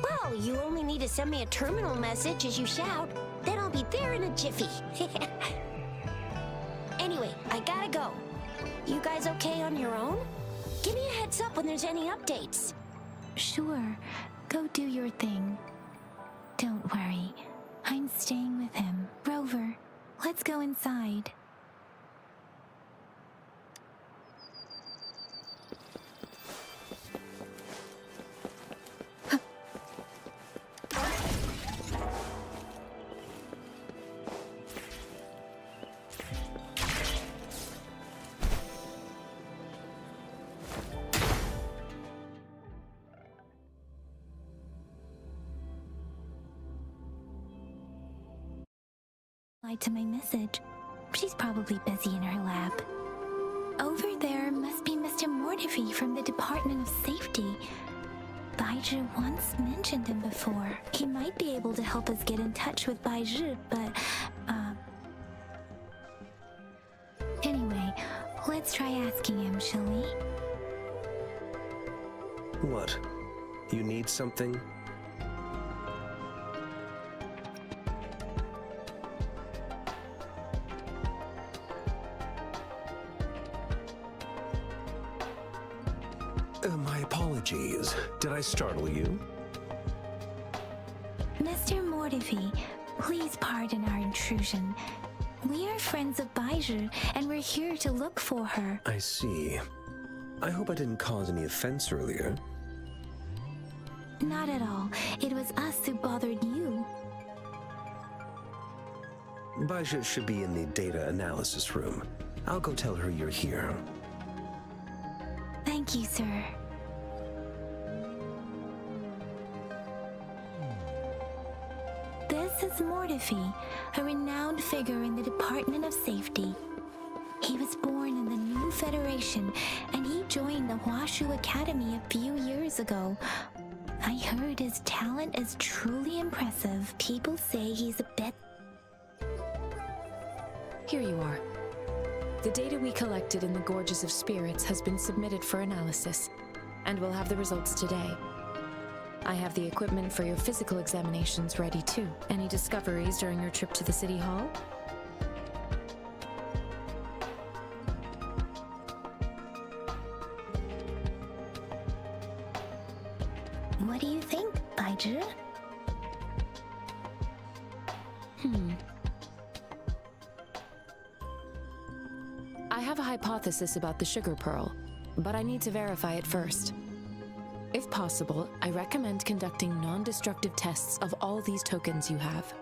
Well, you only need to send me a terminal message as you shout. Then I'll be there in a jiffy. Anyway, I gotta go. You guys okay on your own? Give me a heads up when there's any updates. Sure. Go do your thing. Don't worry. I'm staying with him. Rover, let's go inside. To my message. She's probably busy in her lab. Over there must be Mr. Mortifi from the Department of Safety. Baizhi once mentioned him before. He might be able to help us get in touch with Baizhi, but, Anyway, let's try asking him, shall we? What? You need something? My apologies. Did I startle you? Mr. Mortifi, please pardon our intrusion. We are friends of Baizhi, and we're here to look for her. I see. I hope I didn't cause any offense earlier. Not at all. It was us who bothered you. Baizhi should be in the data analysis room. I'll go tell her you're here. Thank you, sir. This is Mortifi, a renowned figure in the Department of Safety. He was born in the new Federation, and he joined the Huashu Academy a few years ago. I heard his talent is truly impressive. People say he's a bit... Here you are. The data we collected in the Gorges of Spirits has been submitted for analysis, and we'll have the results today. I have the equipment for your physical examinations ready too. Any discoveries during your trip to the City Hall? What do you think, Baizhi? I have a hypothesis about the sugar pearl, but I need to verify it first. If possible, I recommend conducting non-destructive tests of all these tokens you have.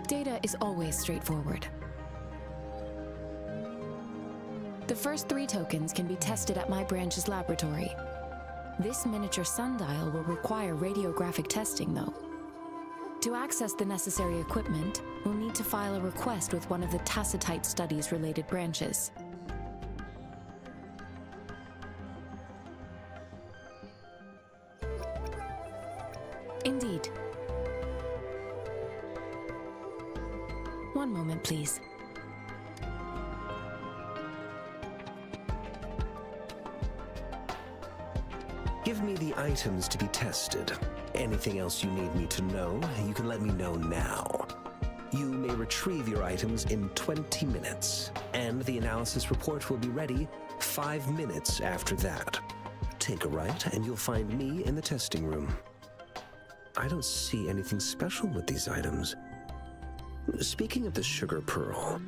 Data is always straightforward. The first 3 tokens can be tested at my branch's laboratory. This miniature sundial will require radiographic testing, though. To access the necessary equipment, we'll need to file a request with one of the Tacitite Studies-related branches. Indeed. One moment, please. Give me the items to be tested. Anything else you need me to know, you can let me know now. You may retrieve your items in 20 minutes, and the analysis report will be ready 5 minutes after that. Take a right, and you'll find me in the testing room. I don't see anything special with these items. Speaking of the sugar pearl,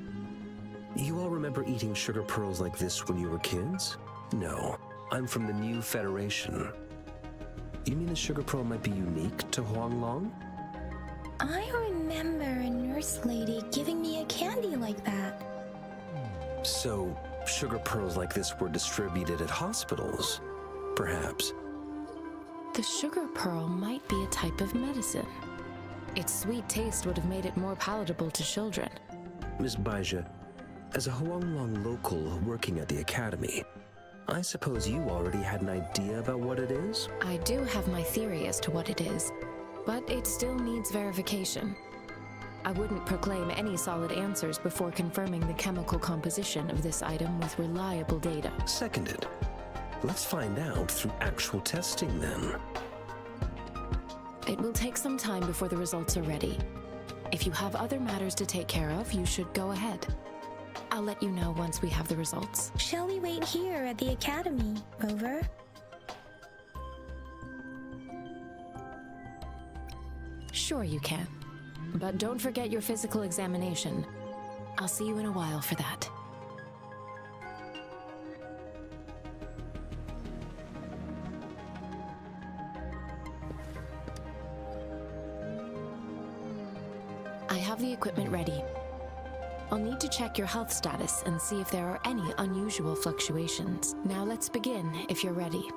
you all remember eating sugar pearls like this when you were kids? No, I'm from the new Federation. You mean the sugar pearl might be unique to Huanglong? I remember a nurse lady giving me a candy like that. So, sugar pearls like this were distributed at hospitals, perhaps. The sugar pearl might be a type of medicine. Its sweet taste would have made it more palatable to children. Miss Baizhi, as a Huanglong local working at the academy, I suppose you already had an idea about what it is? I do have my theory as to what it is, but it still needs verification. I wouldn't proclaim any solid answers before confirming the chemical composition of this item with reliable data. Seconded. Let's find out through actual testing then. It will take some time before the results are ready. If you have other matters to take care of, you should go ahead. I'll let you know once we have the results. Shall we wait here at the academy, Rover? Sure you can. But don't forget your physical examination. I'll see you in a while for that. I have the equipment ready. I'll need to check your health status and see if there are any unusual fluctuations. Now let's begin, if you're ready.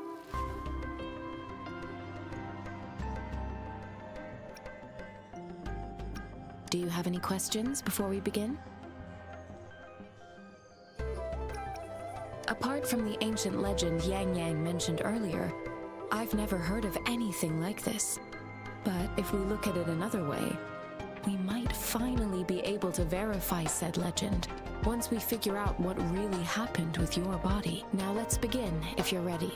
Do you have any questions before we begin? Apart from the ancient legend Yang Yang mentioned earlier, I've never heard of anything like this. But if we look at it another way, we might finally be able to verify said legend once we figure out what really happened with your body. Now let's begin, if you're ready.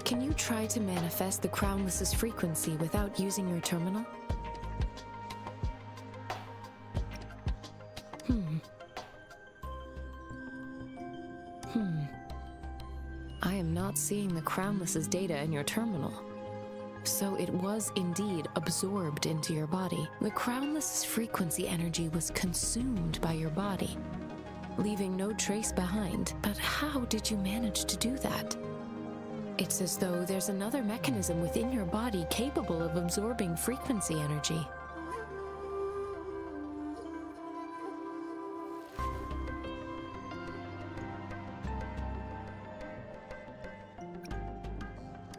Can you try to manifest the Crownless's frequency without using your terminal? I am not seeing the Crownless's data in your terminal. So it was indeed absorbed into your body. The Crownless's frequency energy was consumed by your body, leaving no trace behind. But how did you manage to do that? It's as though there's another mechanism within your body capable of absorbing frequency energy.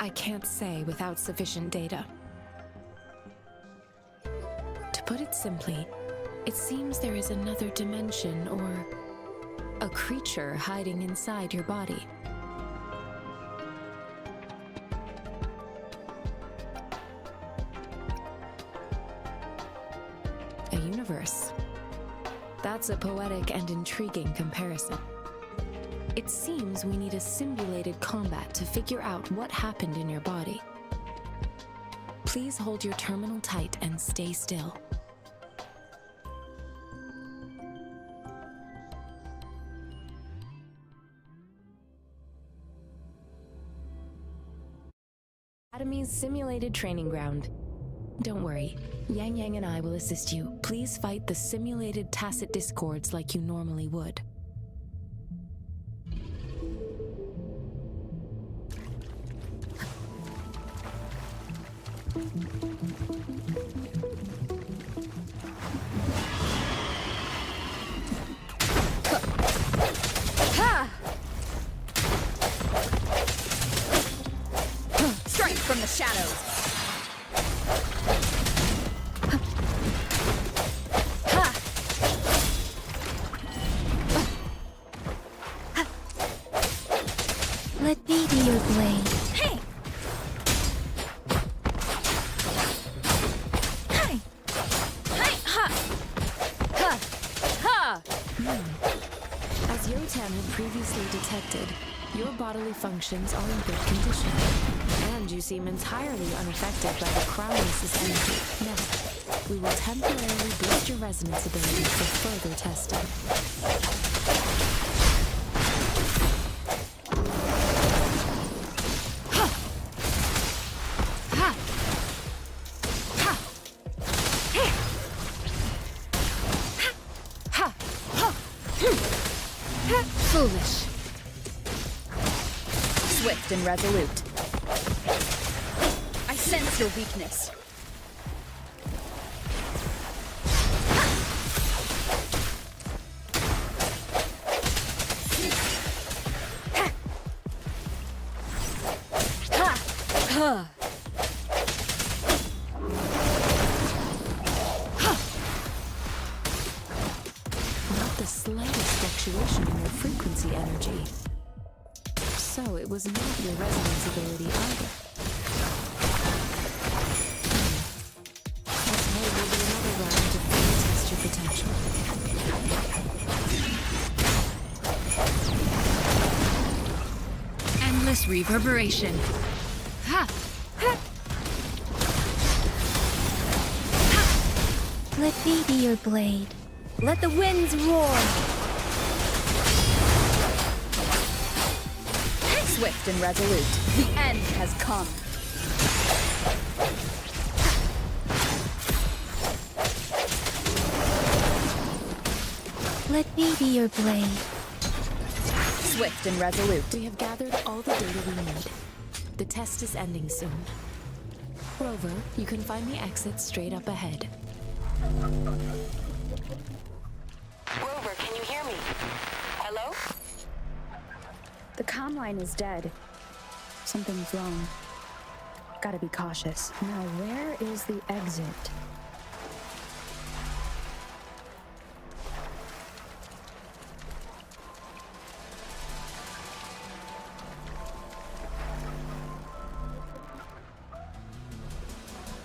I can't say without sufficient data. To put it simply, it seems there is another dimension or a creature hiding inside your body. A universe. That's a poetic and intriguing comparison. It seems we need a simulated combat to figure out what happened in your body. Please hold your terminal tight and stay still. Academy's simulated training ground. Don't worry, Yang Yang and I will assist you. Please fight the simulated tacit discords like you normally would. Strength from the shadows. Let me be your blade. Hey! Hey! Hey! Ha! Ha! Ha! As Yotan had previously detected, your bodily functions are in good condition, and you seem entirely unaffected by the Crownless's energy. Now, we will temporarily boost your resonance ability for further testing. Foolish. Swift and resolute. I sense your weakness. Not the slightest fluctuation in your frequency energy. So it was not your resonance ability either. This may will be another round to fully test your potential. Endless reverberation. Ha! Let me be your blade. Let the winds roar. Swift and resolute. The end has come. Let me be your blade. Swift and resolute. We have gathered all the data we need. The test is ending soon. Rover, you can find the exit straight up ahead. Rover, can you hear me? Hello? The comm line is dead. Something's wrong. Gotta be cautious. Now, where is the exit?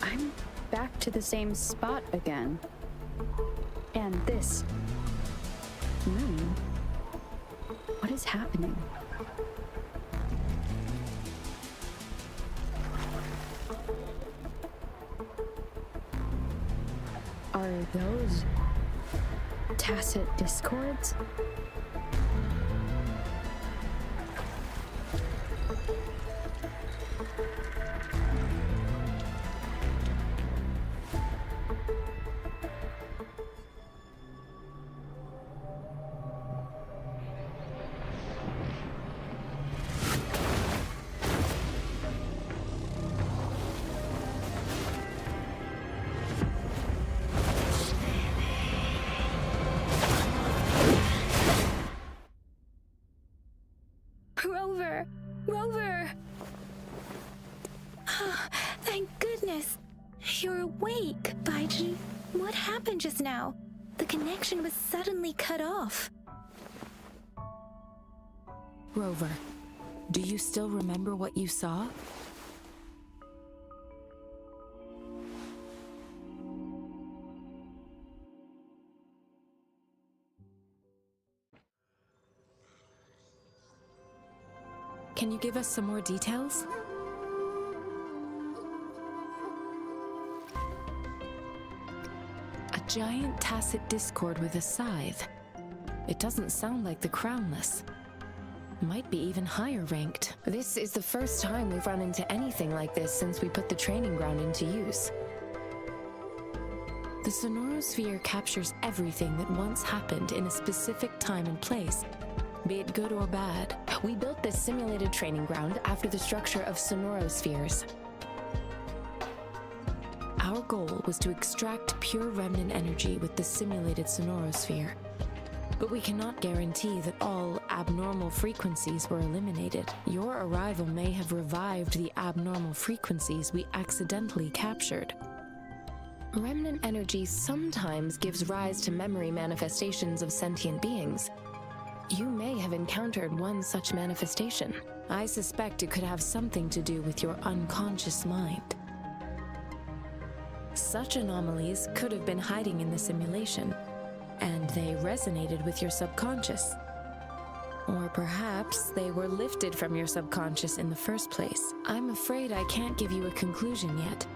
I'm back to the same spot again. And this moon. What is happening? Are those tacit discords? Rover! Rover! Thank goodness! You're awake, Baiji. What happened just now? The connection was suddenly cut off. Rover, do you still remember what you saw? Can you give us some more details? A giant tacit discord with a scythe. It doesn't sound like the Crownless. Might be even higher ranked. This is the first time we've run into anything like this since we put the training ground into use. The Sonorosphere captures everything that once happened in a specific time and place, be it good or bad. We built this simulated training ground after the structure of Sonorospheres. Our goal was to extract pure remnant energy with the simulated Sonorosphere. But we cannot guarantee that all abnormal frequencies were eliminated. Your arrival may have revived the abnormal frequencies we accidentally captured. Remnant energy sometimes gives rise to memory manifestations of sentient beings. You may have encountered one such manifestation. I suspect it could have something to do with your unconscious mind. Such anomalies could have been hiding in the simulation, and they resonated with your subconscious. Or perhaps they were lifted from your subconscious in the first place. I'm afraid I can't give you a conclusion yet.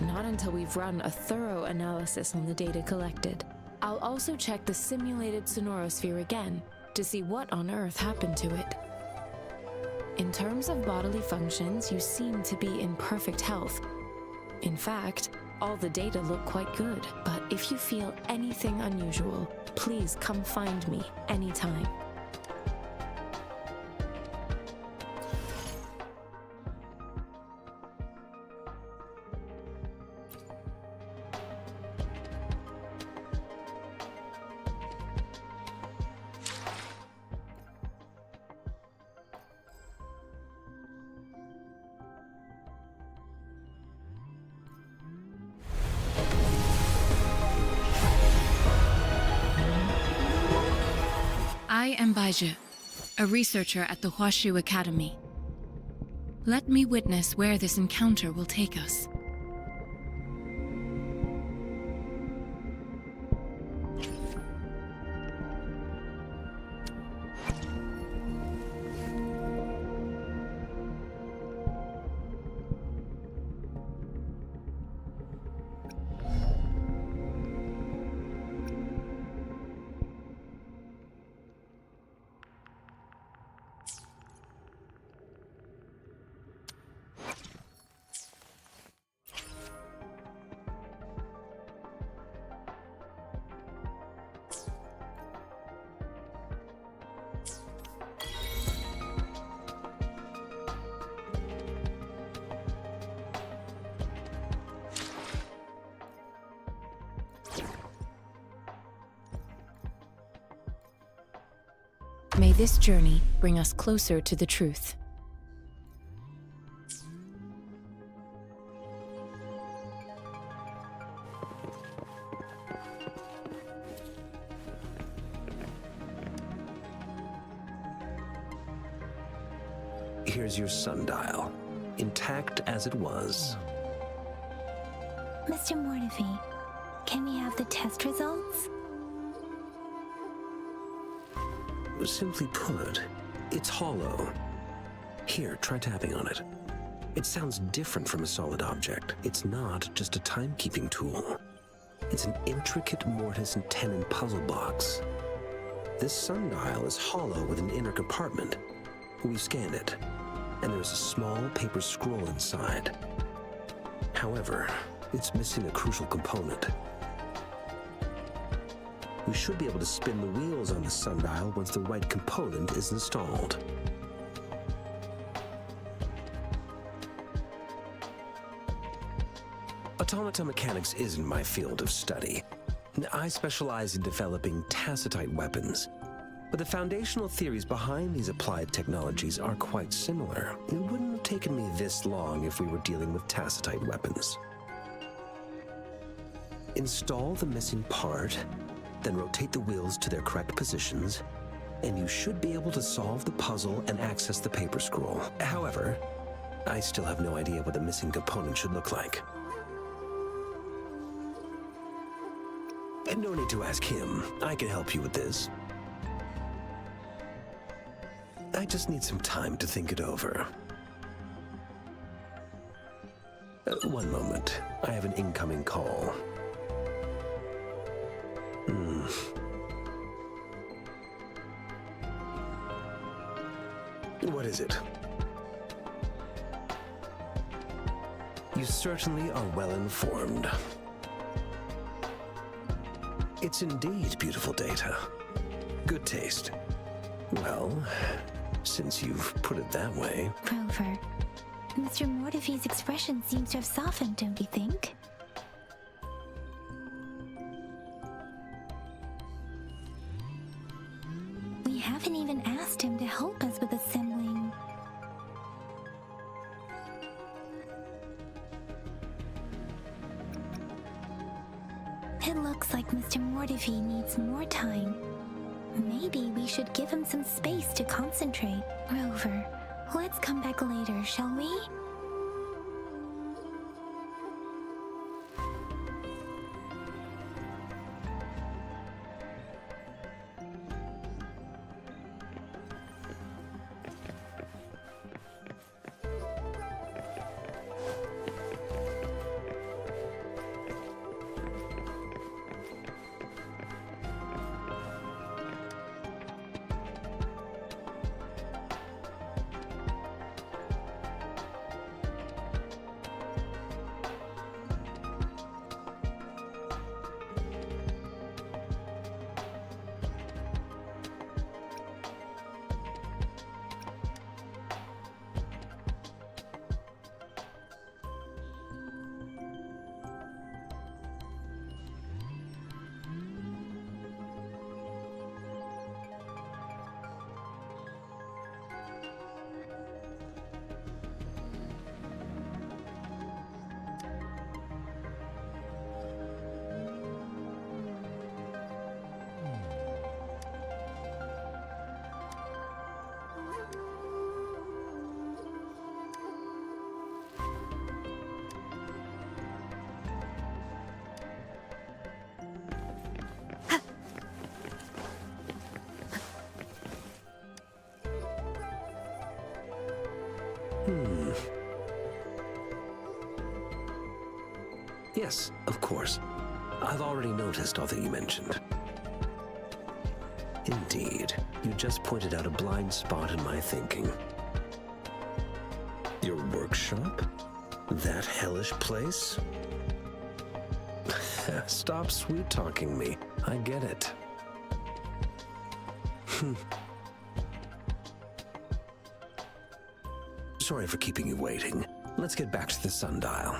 Not until we've run a thorough analysis on the data collected. I'll also check the simulated Sonorosphere again to see what on earth happened to it. In terms of bodily functions, you seem to be in perfect health. In fact, all the data look quite good, but if you feel anything unusual, please come find me anytime. I am Baizhi, a researcher at the Huashu Academy. Let me witness where this encounter will take us. May this journey bring us closer to the truth. Here's your sundial, intact as it was. Mr. Mortefi, can we have the test results? Simply put, it's hollow. Here, try tapping on it. It sounds different from a solid object. It's not just a timekeeping tool. It's an intricate mortise and tenon puzzle box. This sundial is hollow with an inner compartment. We've scanned it, and there's a small paper scroll inside. However, it's missing a crucial component. We should be able to spin the wheels on the sundial once the right component is installed. Automata mechanics isn't my field of study. I specialize in developing tacitite weapons, but the foundational theories behind these applied technologies are quite similar. It wouldn't have taken me this long if we were dealing with tacitite weapons. Install the missing part, then rotate the wheels to their correct positions, and you should be able to solve the puzzle and access the paper scroll. However, I still have no idea what the missing component should look like. And no need to ask him. I can help you with this. I just need some time to think it over. One moment. I have an incoming call. What is it? You certainly are well informed. It's indeed beautiful data. Good taste. Well, since you've put it that way... Rover, Mr. Mortefi's expression seems to have softened, don't you think? We haven't even asked him to help us with assembling. It looks like Mr. Mortefi needs more time. Maybe we should give him some space to concentrate. Rover, let's come back later, shall we? Yes, of course. I've already noticed all that you mentioned. Indeed, you just pointed out a blind spot in my thinking. Your workshop? That hellish place? Stop sweet-talking me. I get it. Sorry for keeping you waiting. Let's get back to the sundial.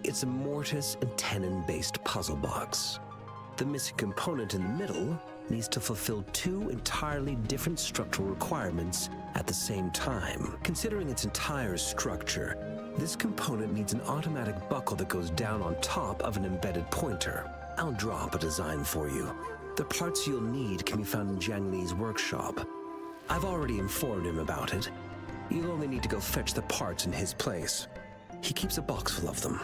It's a mortise and tenon-based puzzle box. The missing component in the middle needs to fulfill two entirely different structural requirements at the same time. Considering its entire structure, this component needs an automatic buckle that goes down on top of an embedded pointer. I'll draw up a design for you. The parts you'll need can be found in Jiang Li's workshop. I've already informed him about it. You'll only need to go fetch the parts in his place. He keeps a box full of them.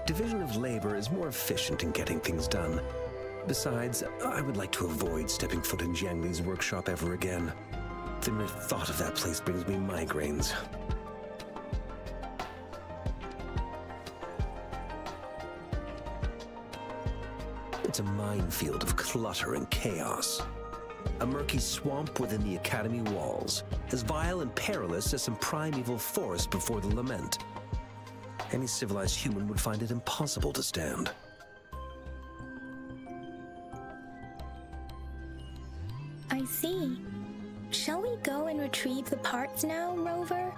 Division of labor is more efficient in getting things done. Besides, I would like to avoid stepping foot in Jiang Li's workshop ever again. The mere thought of that place brings me migraines. It's a minefield of clutter and chaos. A murky swamp within the Academy walls, as vile and perilous as some primeval forest before the lament. Any civilized human would find it impossible to stand. I see. Shall we go and retrieve the parts now, Rover?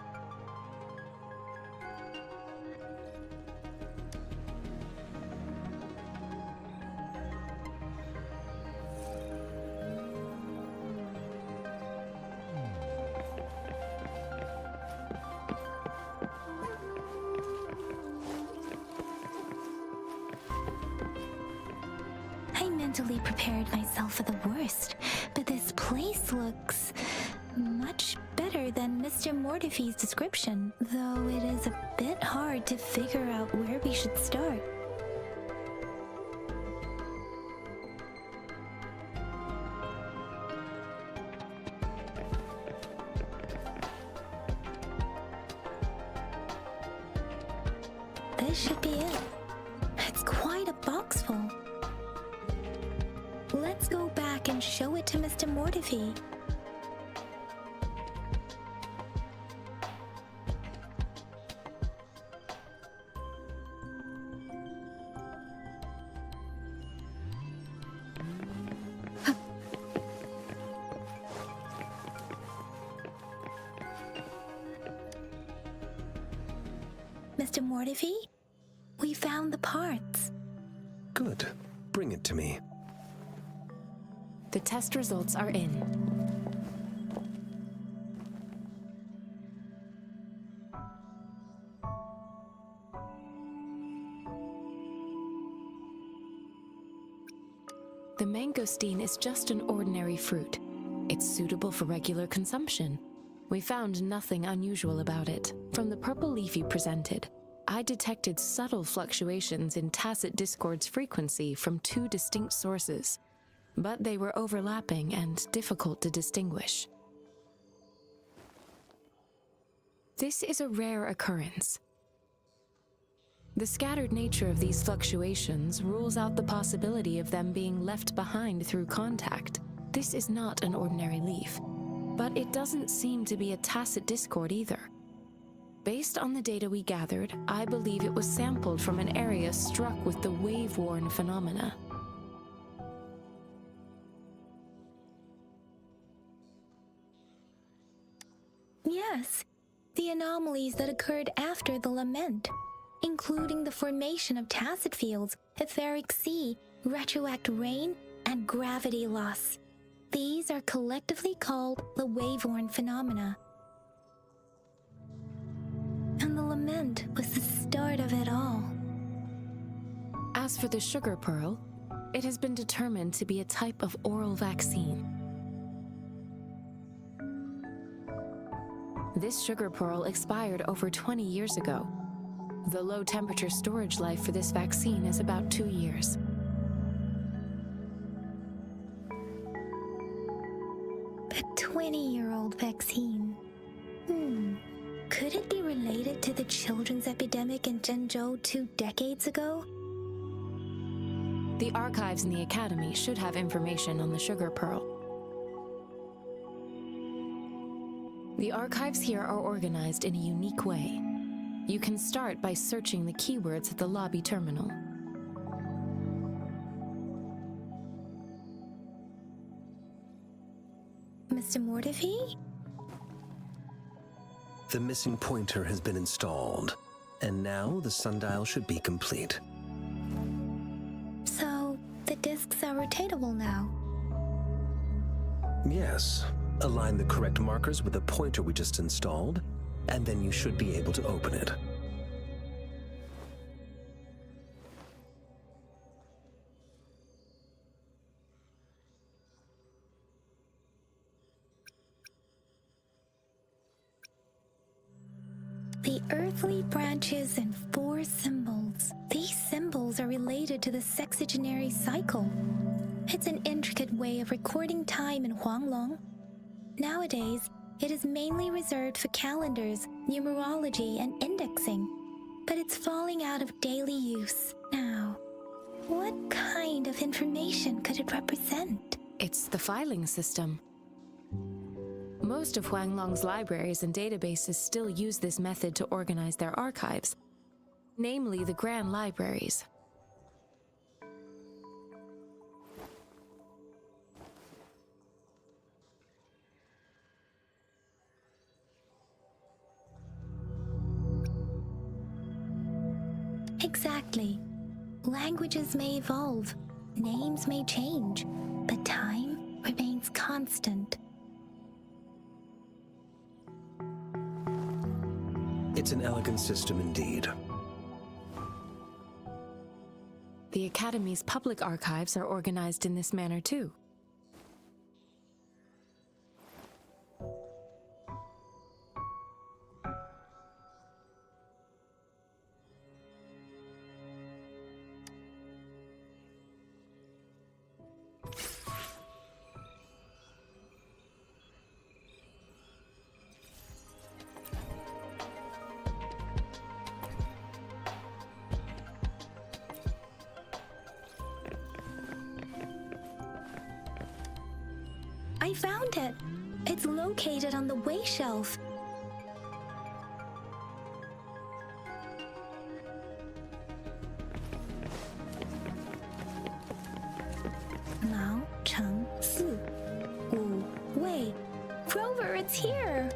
I mentally prepared myself for the worst, but this place looks much better than Mr. Mortify's description, though it is a bit hard to figure out where we should start. This should be it. It's quite a box full. Let's go back and show it to Mr. Mortify. Mr. Mortify, we found the parts. Good. Bring it to me. The test results are in. The mangosteen is just an ordinary fruit. It's suitable for regular consumption. We found nothing unusual about it. From the purple leaf you presented, I detected subtle fluctuations in tacit discord's frequency from two distinct sources, but they were overlapping and difficult to distinguish. This is a rare occurrence. The scattered nature of these fluctuations rules out the possibility of them being left behind through contact. This is not an ordinary leaf, but it doesn't seem to be a tacit discord either. Based on the data we gathered, I believe it was sampled from an area struck with the wave-worn phenomena. Yes, the anomalies that occurred after the lament, including the formation of tacit fields, etheric sea, retroact rain, and gravity loss. These are collectively called the wave-worn phenomena. And the lament was the start of it all. As for the sugar pearl, it has been determined to be a type of oral vaccine. This sugar pearl expired over 20 years ago. The low-temperature storage life for this vaccine is about 2 years. A 20-year-old vaccine. Could it be related to the children's epidemic in Zhengzhou 2 decades ago? The archives in the Academy should have information on the sugar pearl. The archives here are organized in a unique way. You can start by searching the keywords at the lobby terminal. Mr. Mortify? The missing pointer has been installed, and now the sundial should be complete. The discs are rotatable now. Yes. Align the correct markers with the pointer we just installed, and then you should be able to open it. The earthly branches and 4 symbols. These symbols are related to the sexagenary cycle. It's an intricate way of recording time in Huanglong. Nowadays, it is mainly reserved for calendars, numerology, and indexing. But it's falling out of daily use now. What kind of information could it represent? It's the filing system. Most of Huanglong's libraries and databases still use this method to organize their archives, namely the Grand Libraries. Exactly. Languages may evolve, names may change, but time remains constant. It's an elegant system indeed. The Academy's public archives are organized in this manner too. I found it! It's located on the way shelf. Mao Cheng Si Wu Wei. Grover, it's here!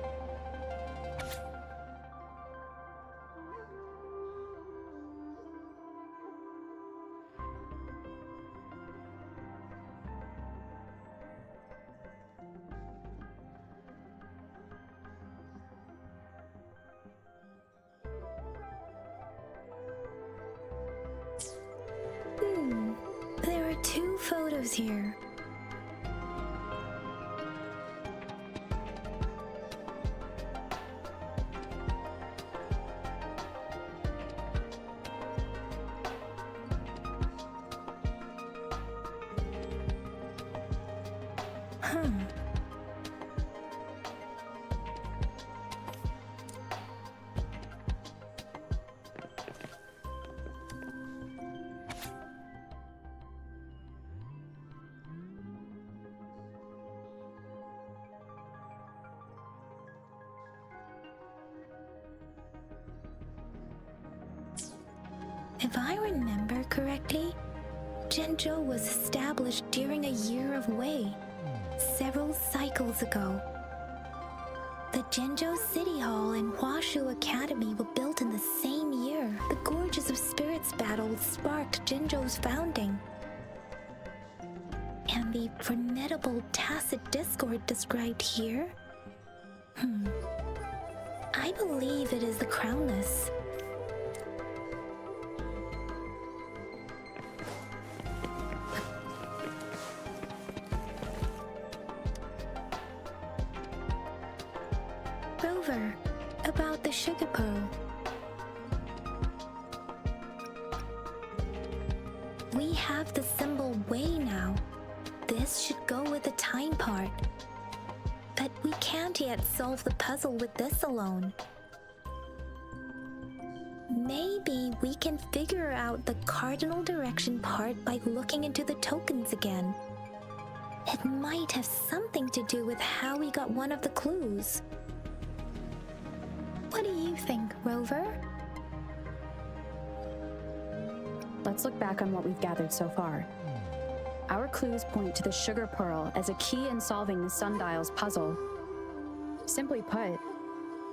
There are 2 photos here. If I remember correctly, Zhenzhou was established during a year of Wei, several cycles ago. The Zhenzhou City Hall and Huashu Academy were built in the same year. The Gorges of Spirits battle sparked Zhenzhou's founding. And the formidable tacit discord described here? I believe it is the Crownless. Rover, about the sugar pearl. We have the symbol way now. This should go with the time part. But we can't yet solve the puzzle with this alone. Maybe we can figure out the cardinal direction part by looking into the tokens again. It might have something to do with how we got one of the clues. What do you think, Rover? Let's look back on what we've gathered so far. Our clues point to the sugar pearl as a key in solving the sundial's puzzle. Simply put,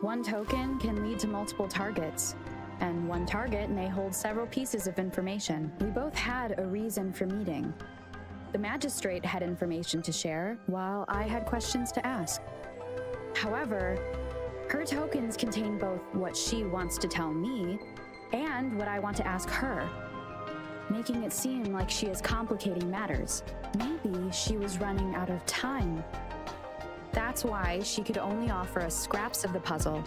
one token can lead to multiple targets, and one target may hold several pieces of information. We both had a reason for meeting. The magistrate had information to share, while I had questions to ask. However, her tokens contain both what she wants to tell me and what I want to ask her, making it seem like she is complicating matters. Maybe she was running out of time. That's why she could only offer us scraps of the puzzle,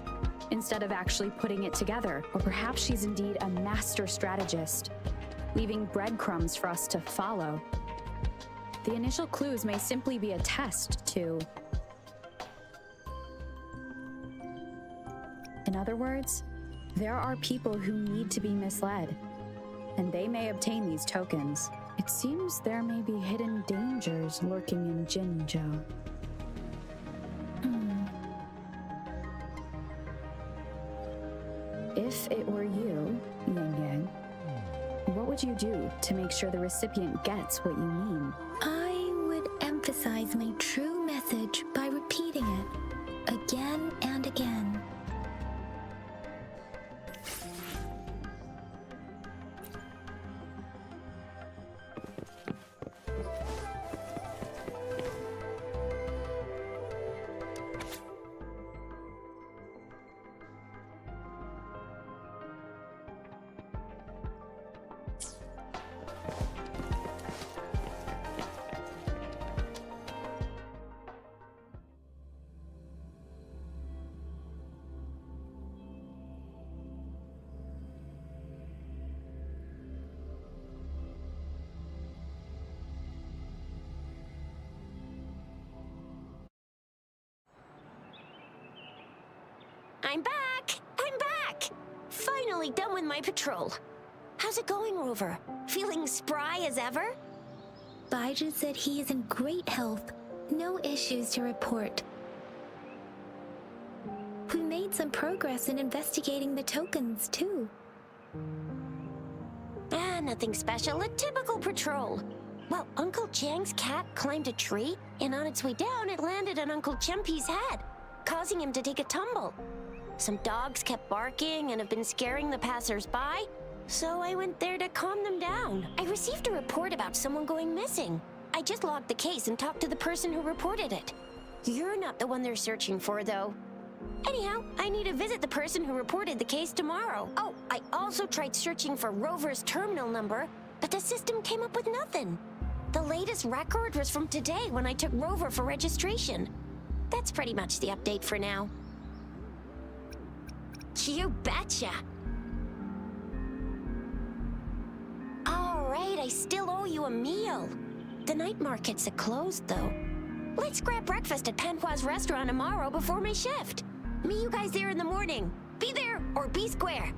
instead of actually putting it together. Or perhaps she's indeed a master strategist, leaving breadcrumbs for us to follow. The initial clues may simply be a test to... In other words, there are people who need to be misled, and they may obtain these tokens. It seems there may be hidden dangers lurking in Jinzhou. If it were you, Yang Yang, what would you do to make sure the recipient gets what you mean? I would emphasize my true message by repeating it again and again. I'm back! I'm back! Finally done with my patrol. How's it going, Rover? Feeling spry as ever? Baiju said he is in great health. No issues to report. We made some progress in investigating the tokens, too. Nothing special. A typical patrol. Well, Uncle Chang's cat climbed a tree, and on its way down, it landed on Uncle Chempi's head, causing him to take a tumble. Some dogs kept barking and have been scaring the passers-by, so I went there to calm them down. I received a report about someone going missing. I just logged the case and talked to the person who reported it. You're not the one they're searching for, though. Anyhow, I need to visit the person who reported the case tomorrow. Oh, I also tried searching for Rover's terminal number, but the system came up with nothing. The latest record was from today when I took Rover for registration. That's pretty much the update for now. You betcha! All right, I still owe you a meal. The night markets are closed, though. Let's grab breakfast at Panhua's restaurant tomorrow before my shift. Meet you guys there in the morning. Be there or be square.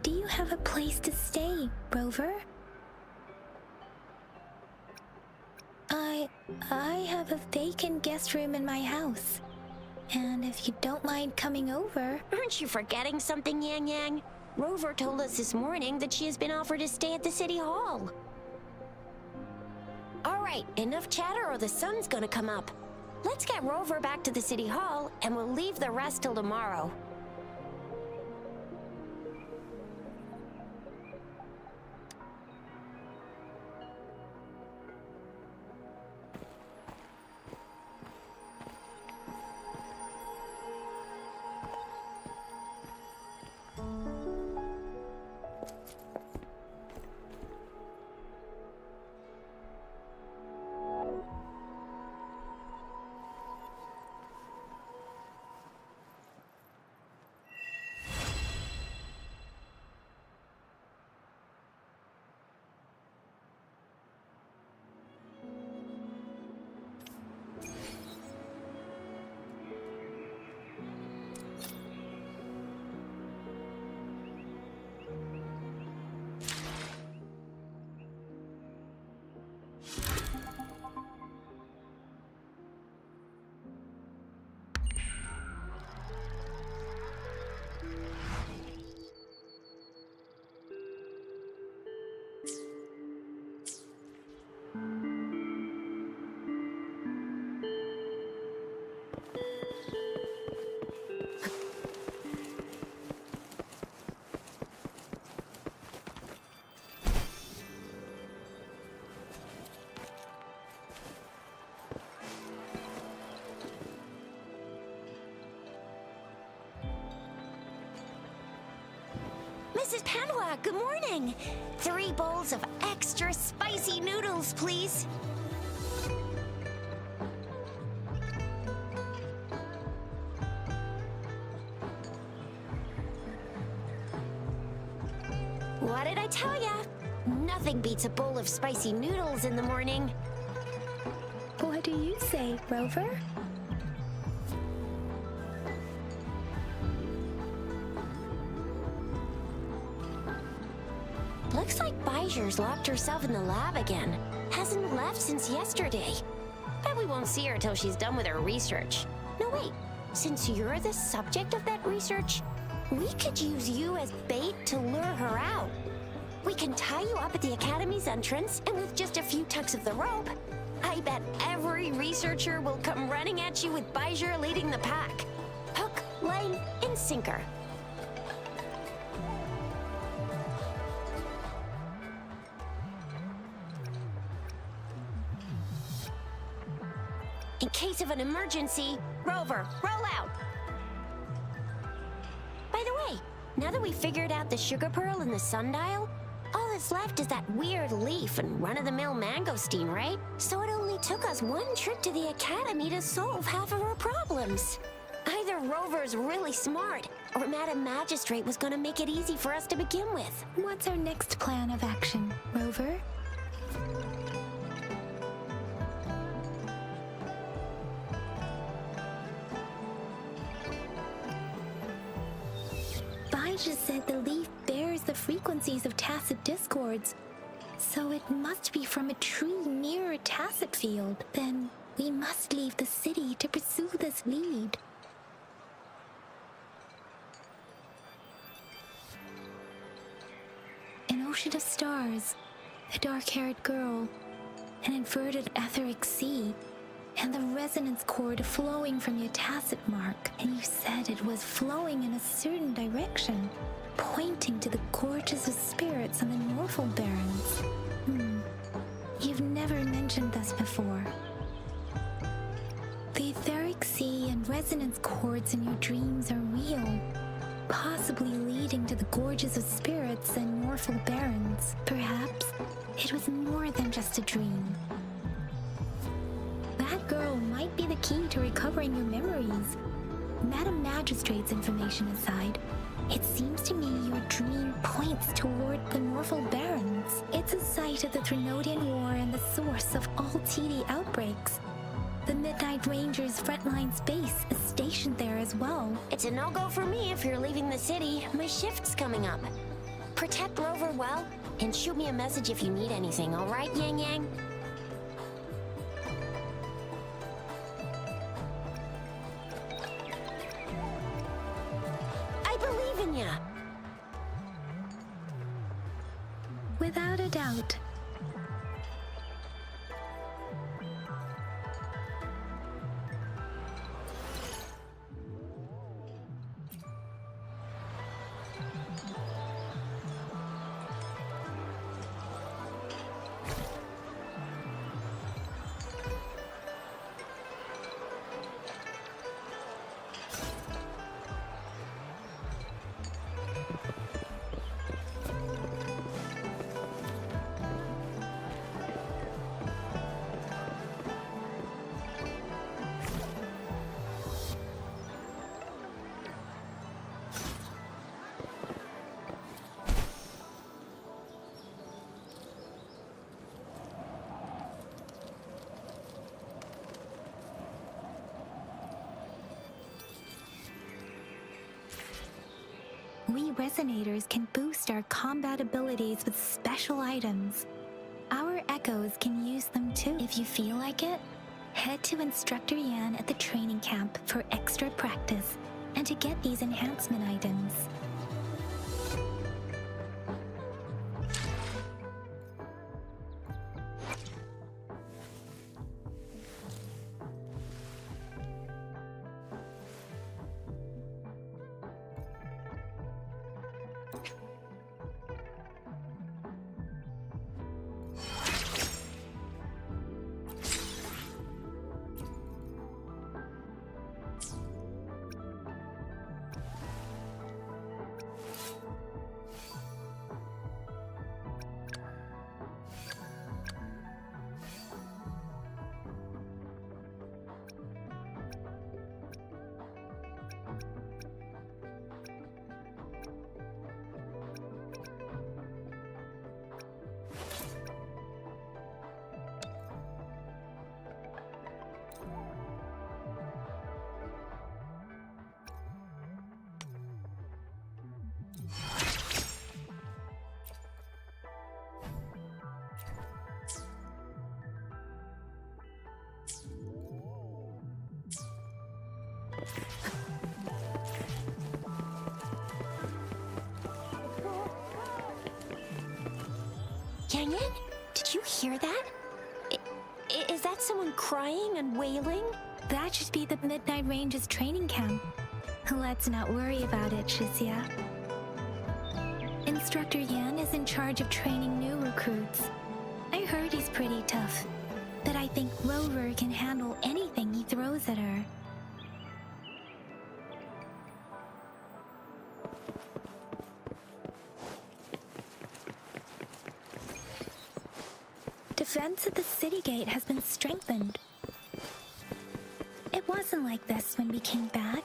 Do you have a place to stay, Rover? I have a vacant guest room in my house. And if you don't mind coming over... Aren't you forgetting something, Yang Yang? Rover told us this morning that she has been offered to stay at the City Hall. All right, enough chatter or the sun's gonna come up. Let's get Rover back to the City Hall, and we'll leave the rest till tomorrow. good morning. 3 bowls of extra spicy noodles, please. What did I tell ya? Nothing beats a bowl of spicy noodles in the morning. What do you say, Rover? Looks like Bijur's locked herself in the lab again. Hasn't left since yesterday. Bet we won't see her till she's done with her research. No, wait. Since you're the subject of that research, we could use you as bait to lure her out. We can tie you up at the Academy's entrance, and with just a few tugs of the rope, I bet every researcher will come running at you with Bijur leading the pack. Hook, line, and sinker. In case of an emergency, Rover, roll out! By the way, now that we've figured out the sugar pearl and the sundial, all that's left is that weird leaf and run-of-the-mill mangosteen, right? So it only took us 1 trip to the Academy to solve half of our problems. Either Rover's really smart, or Madam Magistrate was gonna make it easy for us to begin with. What's our next plan of action, Rover? Bijur said the leaf bears the frequencies of tacit discords, so it must be from a tree near a tacit field. Then we must leave the city to pursue this lead. An ocean of stars, a dark-haired girl, an inverted etheric sea, and the resonance cord flowing from your tacit mark. And you said it was flowing in a certain direction, pointing to the gorges of spirits on the Norfolk Barrens. You've never mentioned this before. The etheric sea and resonance cords in your dreams are real, possibly leading to the gorges of spirits and Norfolk Barrens. Perhaps it was more than just a dream. That girl might be the key to recovering your memories. Madam Magistrate's information aside, it seems to me your dream points toward the Norfolk Barrens. It's a site of the Threnodian War and the source of all TD outbreaks. The Midnight Ranger's frontline base is stationed there as well. It's a no-go for me if you're leaving the city. My shift's coming up. Protect Rover well, and shoot me a message if you need anything, all right, Yang Yang? I believe in ya! Without a doubt. We Resonators can boost our combat abilities with special items. Our Echoes can use them too. If you feel like it, head to Instructor Yan at the training camp for extra practice and to get these enhancement items. Yang Yang, did you hear that? Is that someone crying and wailing? That should be the Midnight Ranges training camp. Let's not worry about it, Shizia. Instructor Yan is in charge of training new recruits. I heard he's pretty tough, but I think Rover can handle anything he throws at her. Defense at the city gate has been strengthened. It wasn't like this when we came back.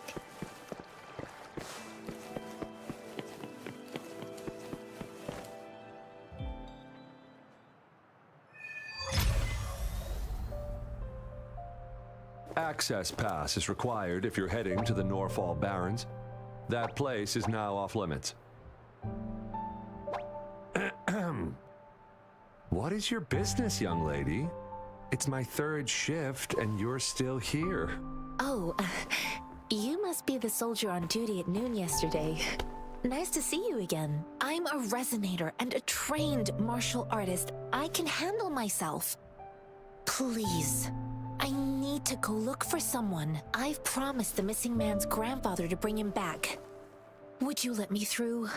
Access pass is required if you're heading to the Norfall Barrens. That place is now off limits. What is your business, young lady? It's my third shift and you're still here. Oh, you must be the soldier on duty at noon yesterday. Nice to see you again. I'm a resonator and a trained martial artist. I can handle myself. Please, I need to go look for someone. I've promised the missing man's grandfather to bring him back. Would you let me through?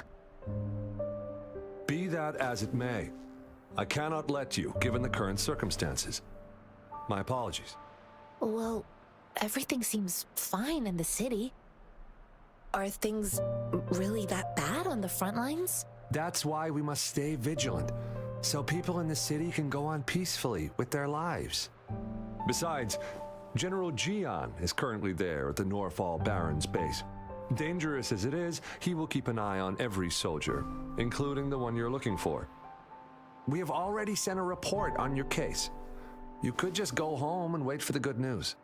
Be that as it may, I cannot let you, given the current circumstances. My apologies. Well, everything seems fine in the city. Are things really that bad on the front lines? That's why we must stay vigilant, so people in the city can go on peacefully with their lives. Besides, General Jian is currently there at the Norfall Barrens base. Dangerous as it is, he will keep an eye on every soldier, including the one you're looking for. We have already sent a report on your case. You could just go home and wait for the good news.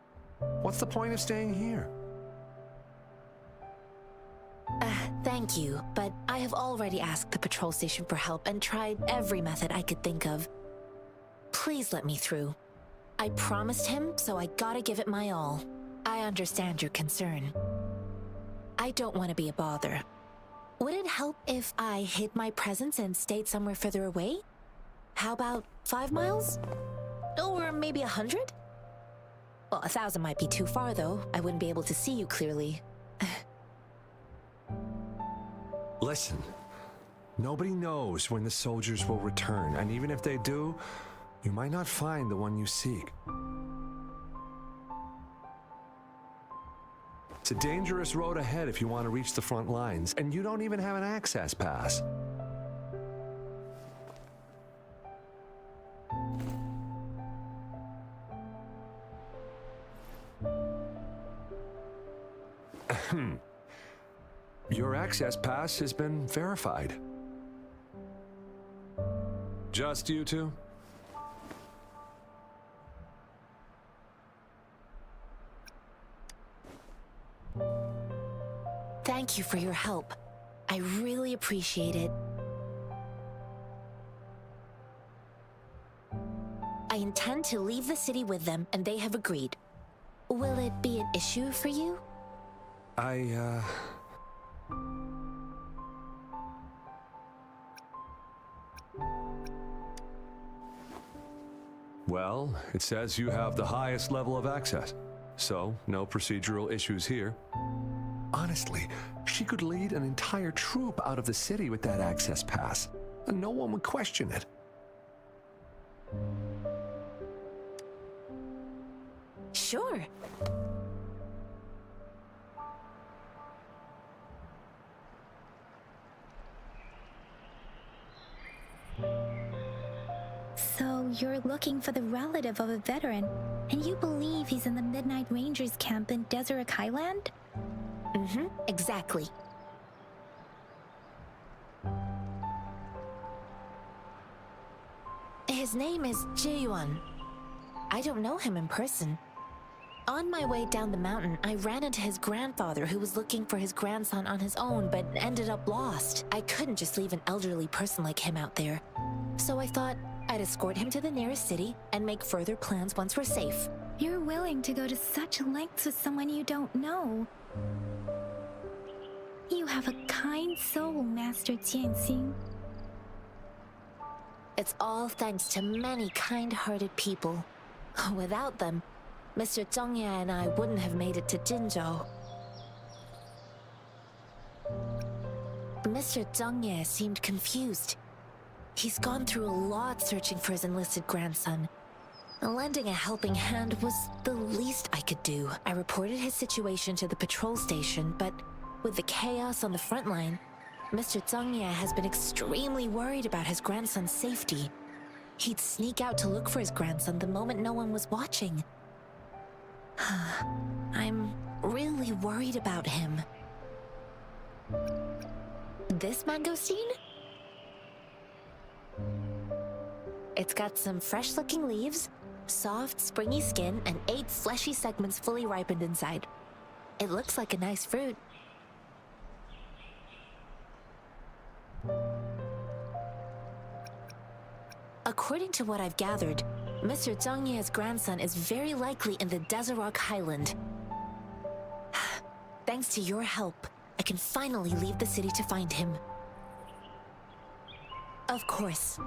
What's the point of staying here? Thank you, but I have already asked the patrol station for help and tried every method I could think of. Please let me through. I promised him, so I gotta give it my all. I understand your concern. I don't want to be a bother. Would it help if I hid my presence and stayed somewhere further away? How about 5 miles? Or maybe 100? Well, 1,000 might be too far, though. I wouldn't be able to see you clearly. Listen, nobody knows when the soldiers will return, and even if they do, you might not find the one you seek. It's a dangerous road ahead if you want to reach the front lines, and you don't even have an access pass. Your access pass has been verified. Just you two? Thank you for your help. I really appreciate it. I intend to leave the city with them, and they have agreed. Will it be an issue for you? Well, it says you have the highest level of access, so no procedural issues here. Honestly, she could lead an entire troop out of the city with that access pass, and no one would question it. Sure. So you're looking for the relative of a veteran, and you believe he's in the Midnight Rangers camp in Deseret Highland? Mm-hmm, exactly. His name is Jae-yuan. I don't know him in person. On my way down the mountain, I ran into his grandfather who was looking for his grandson on his own but ended up lost. I couldn't just leave an elderly person like him out there. So I thought I'd escort him to the nearest city and make further plans once we're safe. You're willing to go to such lengths with someone you don't know. You have a kind soul, Master Jianxing. It's all thanks to many kind-hearted people. Without them, Mr. Zhongye and I wouldn't have made it to Jinzhou. Mr. Zhongye seemed confused. He's gone through a lot searching for his enlisted grandson. Lending a helping hand was the least I could do. I reported his situation to the patrol station, but with the chaos on the front line, Mr. Zhongye has been extremely worried about his grandson's safety. He'd sneak out to look for his grandson the moment no one was watching. I'm really worried about him. This mangosteen? It's got some fresh-looking leaves, soft, springy skin, and 8 fleshy segments fully ripened inside. It looks like a nice fruit. According to what I've gathered, Mr. Zhongye's grandson is very likely in the Desert Highland. Thanks to your help, I can finally leave the city to find him. Of course.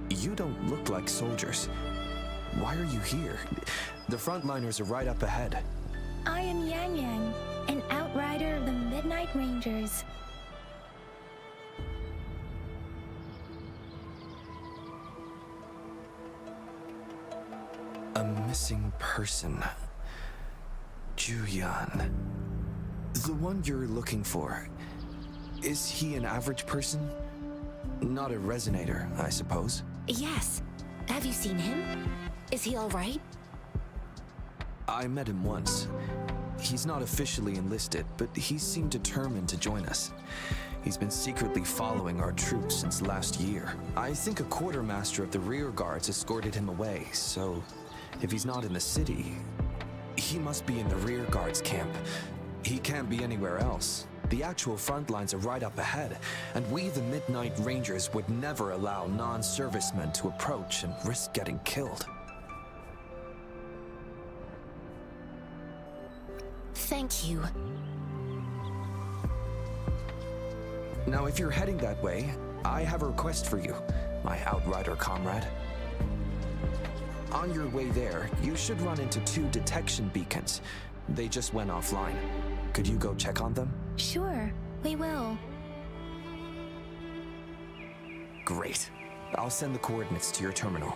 You don't look like soldiers. Why are you here? The frontliners are right up ahead. I am Yang Yang, an outrider of the Midnight Rangers. A missing person. Juyan. The one you're looking for. Is he an average person? Not a resonator, I suppose. Yes. Have you seen him? Is he all right? I met him once. He's not officially enlisted, but he seemed determined to join us. He's been secretly following our troops since last year. I think a quartermaster of the rear guards escorted him away, so if he's not in the city, he must be in the rear guards camp. He can't be anywhere else. The actual front lines are right up ahead, and we, the Midnight Rangers, would never allow non-servicemen to approach and risk getting killed. Thank you. Now, if you're heading that way, I have a request for you, my outrider comrade. On your way there, you should run into 2 detection beacons. They just went offline. Could you go check on them? Sure, we will. Great. I'll send the coordinates to your terminal.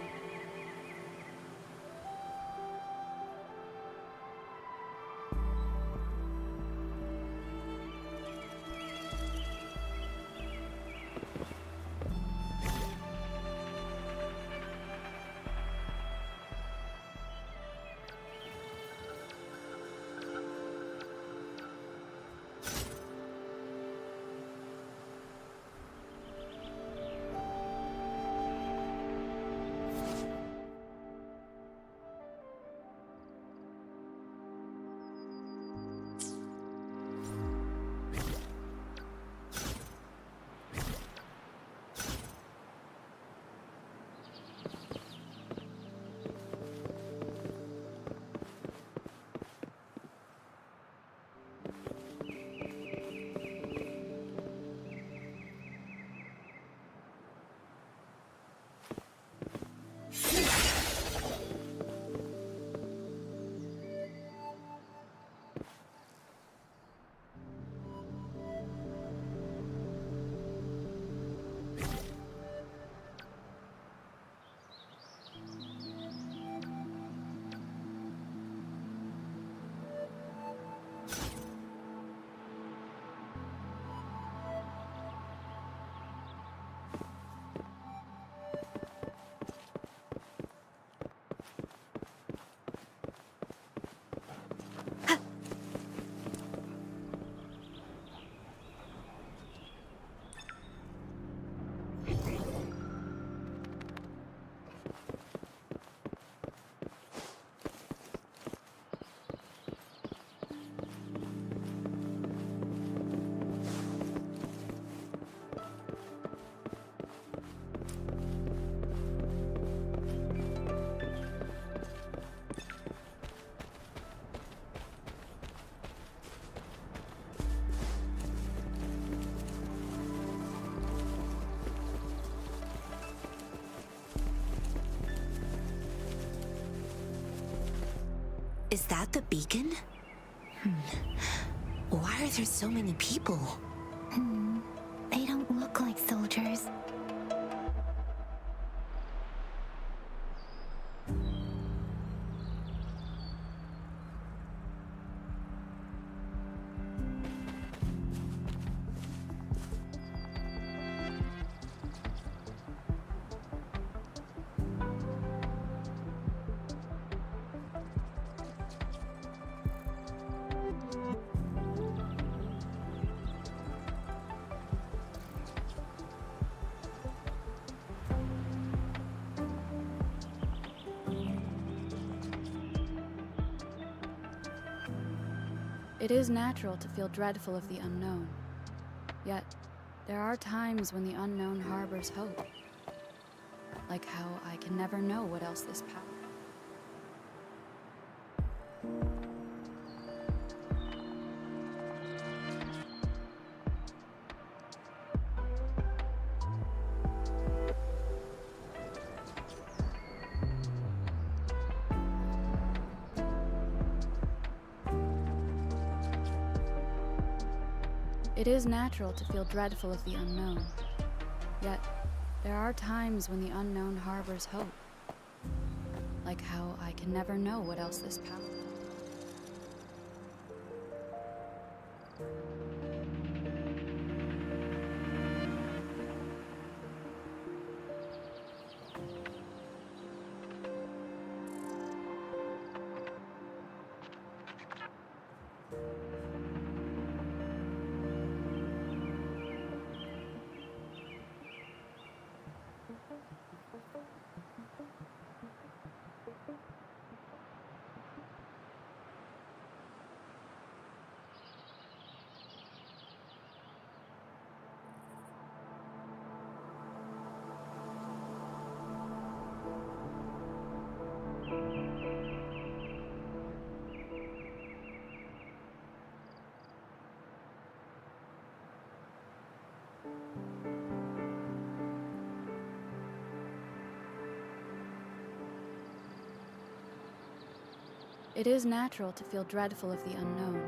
Is that the beacon? Why are there so many people? They don't look like soldiers. It is natural to feel dreadful of the unknown. Yet, there are times when the unknown harbors hope. Like how I can never know what else this power. It is natural to feel dreadful of the unknown. Yet, there are times when the unknown harbors hope. Like how I can never know what else this power. It is natural to feel dreadful of the unknown.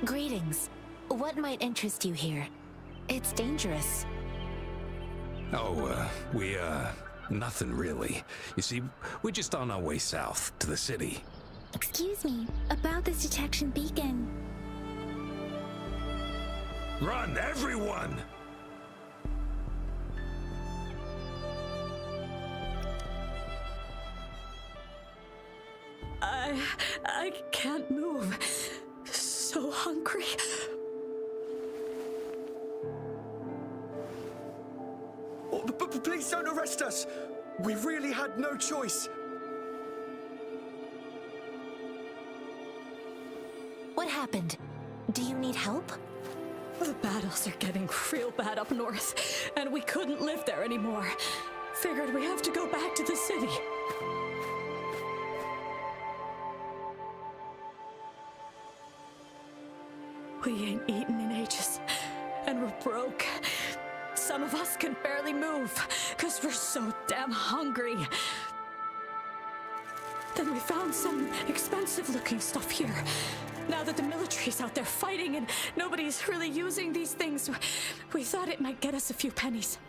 Greetings. What might interest you here? It's dangerous. Oh, nothing really. You see, we're just on our way south to the city. Excuse me, about this detection beacon. Run, everyone! I can't move. So hungry. Oh, please don't arrest us. We really had no choice. What happened? Do you need help? The battles are getting real bad up north, and we couldn't live there anymore. Figured we have to go back to the city. We ain't eaten in ages, and we're broke. Some of us can barely move, because we're so damn hungry. Then we found some expensive-looking stuff here. Now that the military's out there fighting and nobody's really using these things, we thought it might get us a few pennies.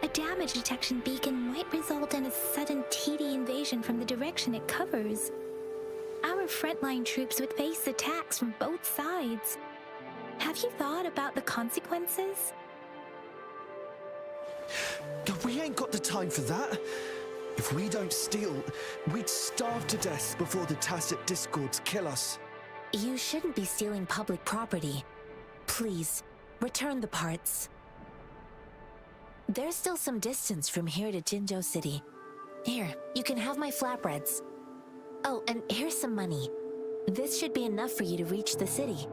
A damage detection beacon might result in a sudden TD invasion from the direction it covers. Our frontline troops would face attacks from both sides. Have you thought about the consequences? We ain't got the time for that. If we don't steal, we'd starve to death before the tacit discords kill us. You shouldn't be stealing public property. Please, return the parts. There's still some distance from here to Jinzhou City. Here, you can have my flatbreads. Oh, and here's some money. This should be enough for you to reach the city.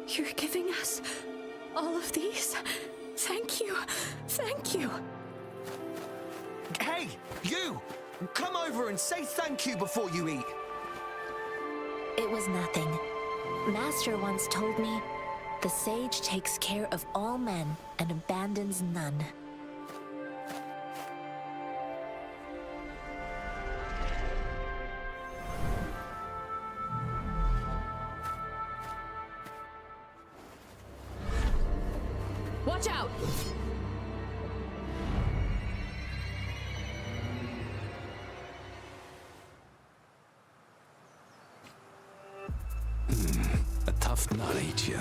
You're giving us all of these? Thank you. Thank you. Hey, you! Come over and say thank you before you eat. It was nothing. Master once told me, the sage takes care of all men and abandons none. Watch out! A tough nut, ain't ya?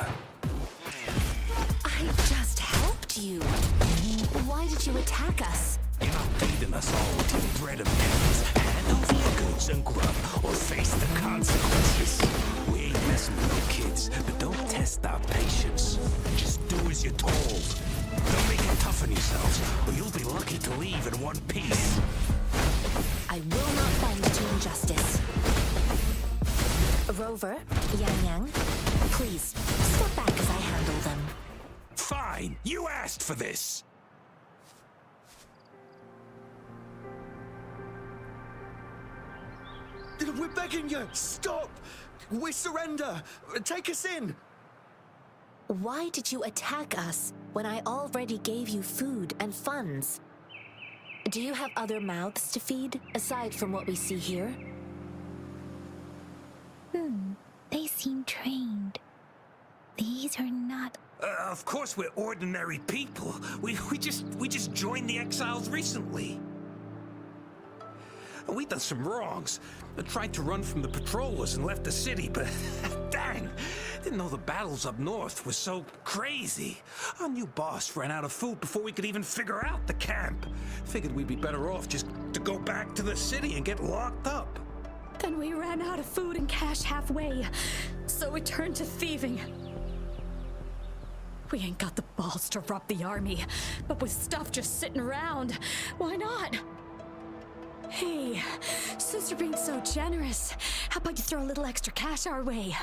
I just helped you. Why did you attack us? You're not feeding us all to the bread of enemies. Hand over your goods and grub, or face the consequences. We ain't messing with no kids, but don't test our patience. Just do as you're told. Don't make it tough on yourselves, or you'll be lucky to leave in one piece. I will not bend to injustice. Rover, Yang Yang, please, step back as I handle them. Fine, you asked for this. We're begging you, stop! We surrender! Take us in! Why did you attack us when I already gave you food and funds? Do you have other mouths to feed, aside from what we see here? They seem trained. These are not... Of course we're ordinary people. We just joined the exiles recently. We done some wrongs. I tried to run from the patrollers and left the city, but dang, didn't know the battles up north were so crazy. Our new boss ran out of food before we could even figure out the camp. Figured we'd be better off just to go back to the city and get locked up. Then we ran out of food and cash halfway, so we turned to thieving. We ain't got the balls to rob the army, but with stuff just sitting around, why not? Hey, since you're being so generous, how about you throw a little extra cash our way?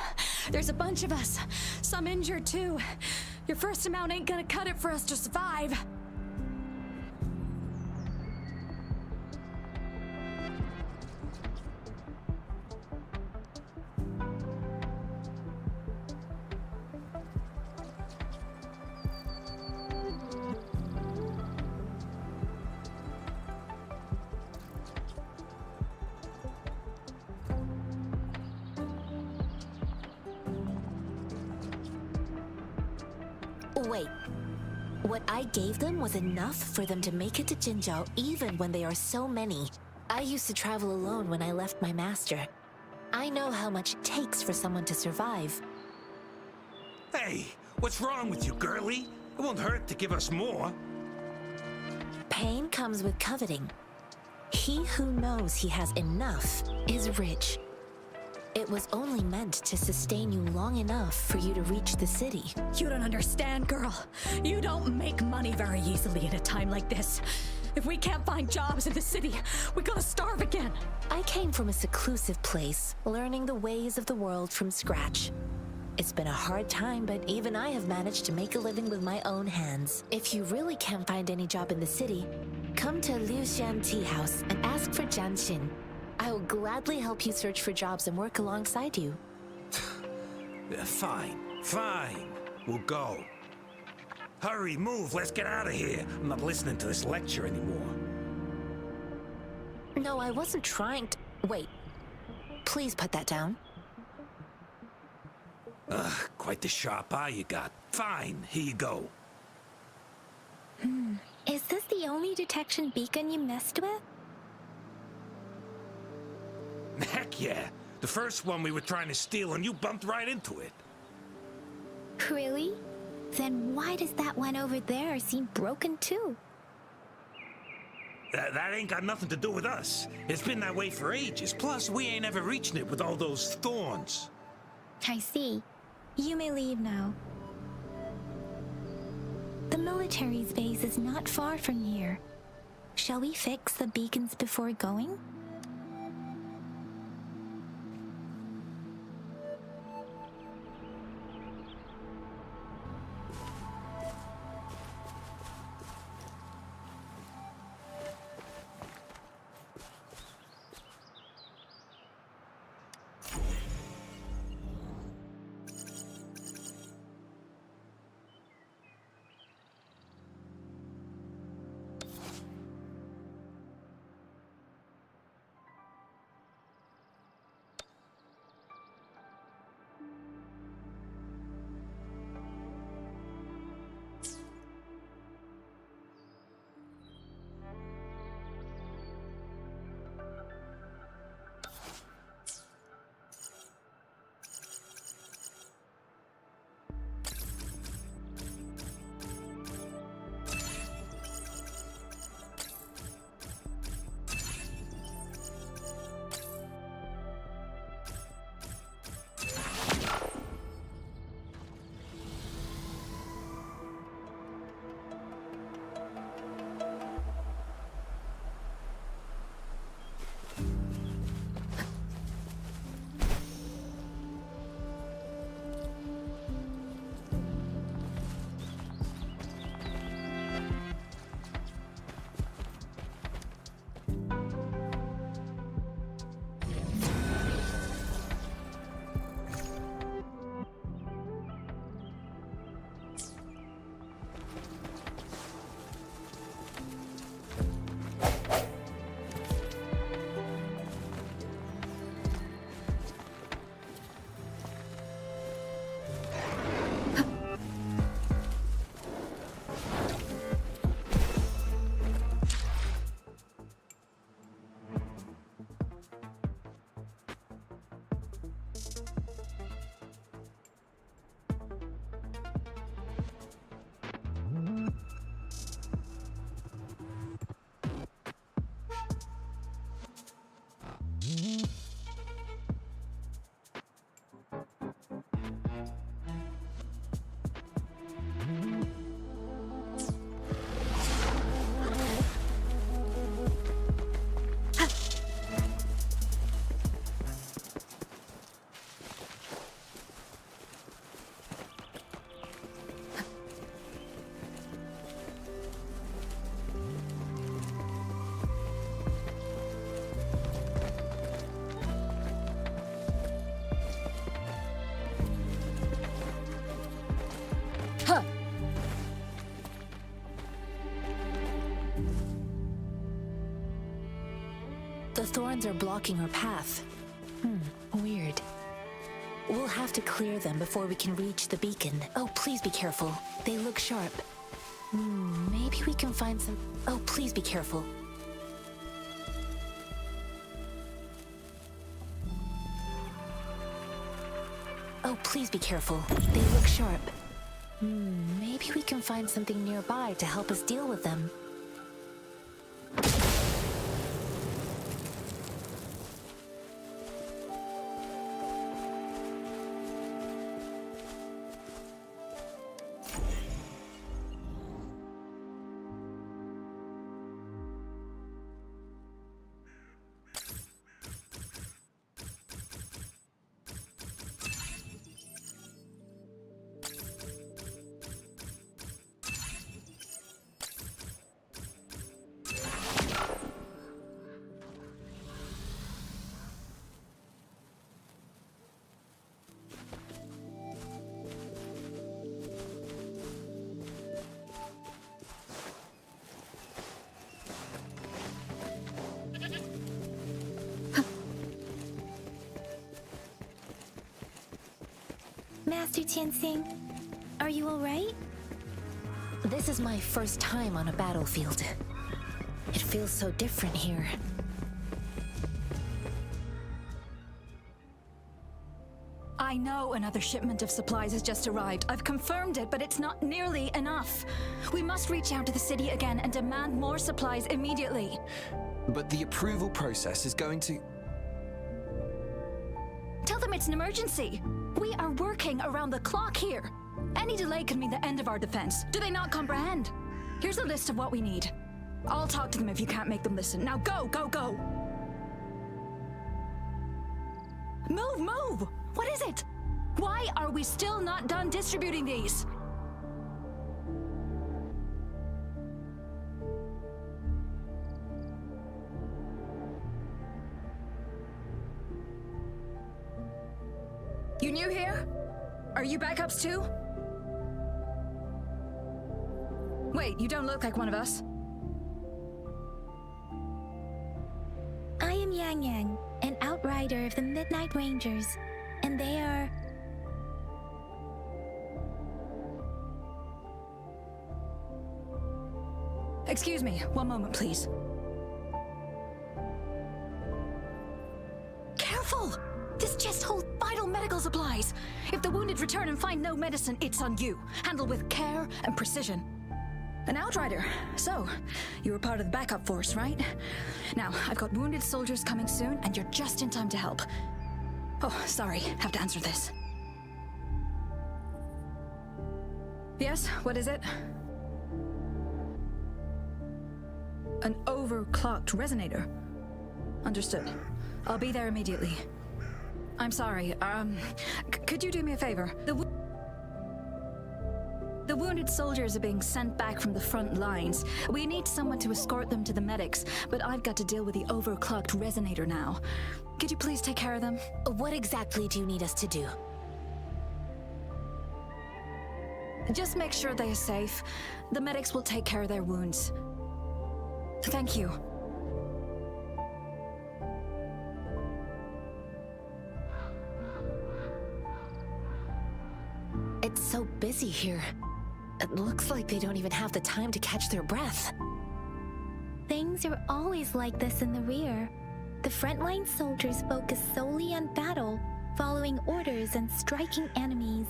There's a bunch of us, some injured too. Your first amount ain't gonna cut it for us to survive. Wait, what I gave them was enough for them to make it to Jinzhou even when they are so many. I used to travel alone when I left my master. I know how much it takes for someone to survive. Hey, what's wrong with you, girlie? It won't hurt to give us more. Pain comes with coveting. He who knows he has enough is rich. It was only meant to sustain you long enough for you to reach the city. You don't understand, girl. You don't make money very easily at a time like this. If we can't find jobs in the city, we're gonna starve again. I came from a seclusive place, learning the ways of the world from scratch. It's been a hard time, but even I have managed to make a living with my own hands. If you really can't find any job in the city, come to Liuxian Tea House and ask for Jianxin. I will gladly help you search for jobs and work alongside you. Fine. We'll go. Hurry, move, let's get out of here. I'm not listening to this lecture anymore. No, I wasn't trying to... Wait. Please put that down. Quite the sharp eye you got. Fine, here you go. Is this the only detection beacon you messed with? Heck yeah. The first one we were trying to steal and you bumped right into it. Really? Then why does that one over there seem broken too? That ain't got nothing to do with us. It's been that way for ages. Plus, we ain't ever reaching it with all those thorns. I see. You may leave now. The military's base is not far from here. Shall we fix the beacons before going? The thorns are blocking our path. Weird. We'll have to clear them before we can reach the beacon. Oh, please be careful. They look sharp. Maybe we can find some... Oh, please be careful. Oh, please be careful. They look sharp. Maybe we can find something nearby to help us deal with them. Master Tianxing, are you alright? This is my first time on a battlefield. It feels so different here. I know another shipment of supplies has just arrived. I've confirmed it, but it's not nearly enough. We must reach out to the city again and demand more supplies immediately. But the approval process is going to... Tell them it's an emergency. We are working around the clock here. Any delay could mean the end of our defense. Do they not comprehend? Here's a list of what we need. I'll talk to them if you can't make them listen. Now go, go, go! Move, move! What is it? Why are we still not done distributing these? You new here? Are you backups too? Wait, you don't look like one of us. I am Yang Yang, an outrider of the Midnight Rangers, and they are... Excuse me, one moment, please. Careful! This chest holds vital medical supplies. If the wounded return and find no medicine, it's on you. Handle with care and precision. An outrider. So, you were part of the backup force, right? Now, I've got wounded soldiers coming soon, and you're just in time to help. Oh, sorry, have to answer this. Yes, what is it? An overclocked resonator. Understood. I'll be there immediately. I'm sorry, could you do me a favor? The wounded soldiers are being sent back from the front lines. We need someone to escort them to the medics, but I've got to deal with the overclocked resonator now. Could you please take care of them? What exactly do you need us to do? Just make sure they are safe. The medics will take care of their wounds. Thank you. It's so busy here. It looks like they don't even have the time to catch their breath. Things are always like this in the rear. The frontline soldiers focus solely on battle, following orders and striking enemies.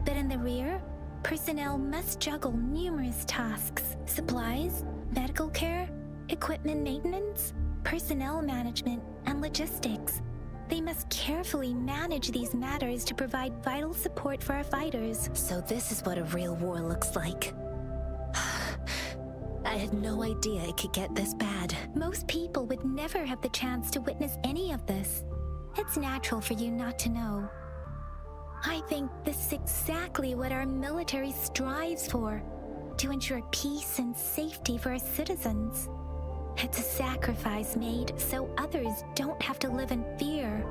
But in the rear, personnel must juggle numerous tasks: supplies, medical care, equipment maintenance, personnel management, and logistics. They must carefully manage these matters to provide vital support for our fighters. So this is what a real war looks like. I had no idea it could get this bad. Most people would never have the chance to witness any of this. It's natural for you not to know. I think this is exactly what our military strives for, to ensure peace and safety for our citizens. It's a sacrifice made so others don't have to live in fear.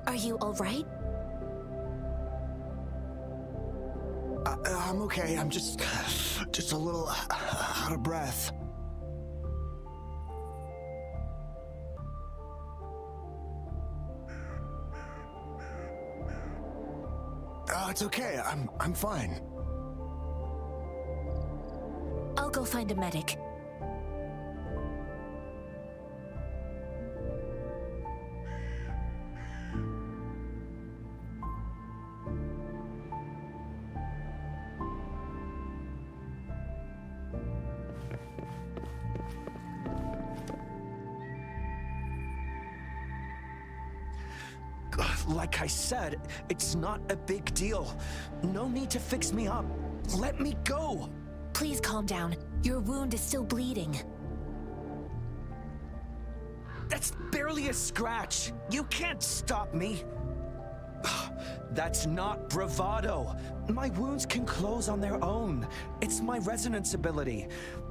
Are you all right? I'm okay. I'm just a little out of breath. It's okay. I'm fine. I'll go find a medic. Like I said, it's not a big deal. No need to fix me up. Let me go. Please calm down. Your wound is still bleeding. That's barely a scratch. You can't stop me. That's not bravado. My wounds can close on their own. It's my resonance ability.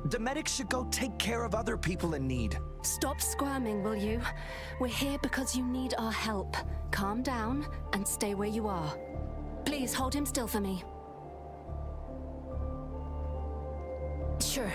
The medics should go take care of other people in need. Stop squirming, will you? We're here because you need our help. Calm down and stay where you are. Please hold him still for me. Sure.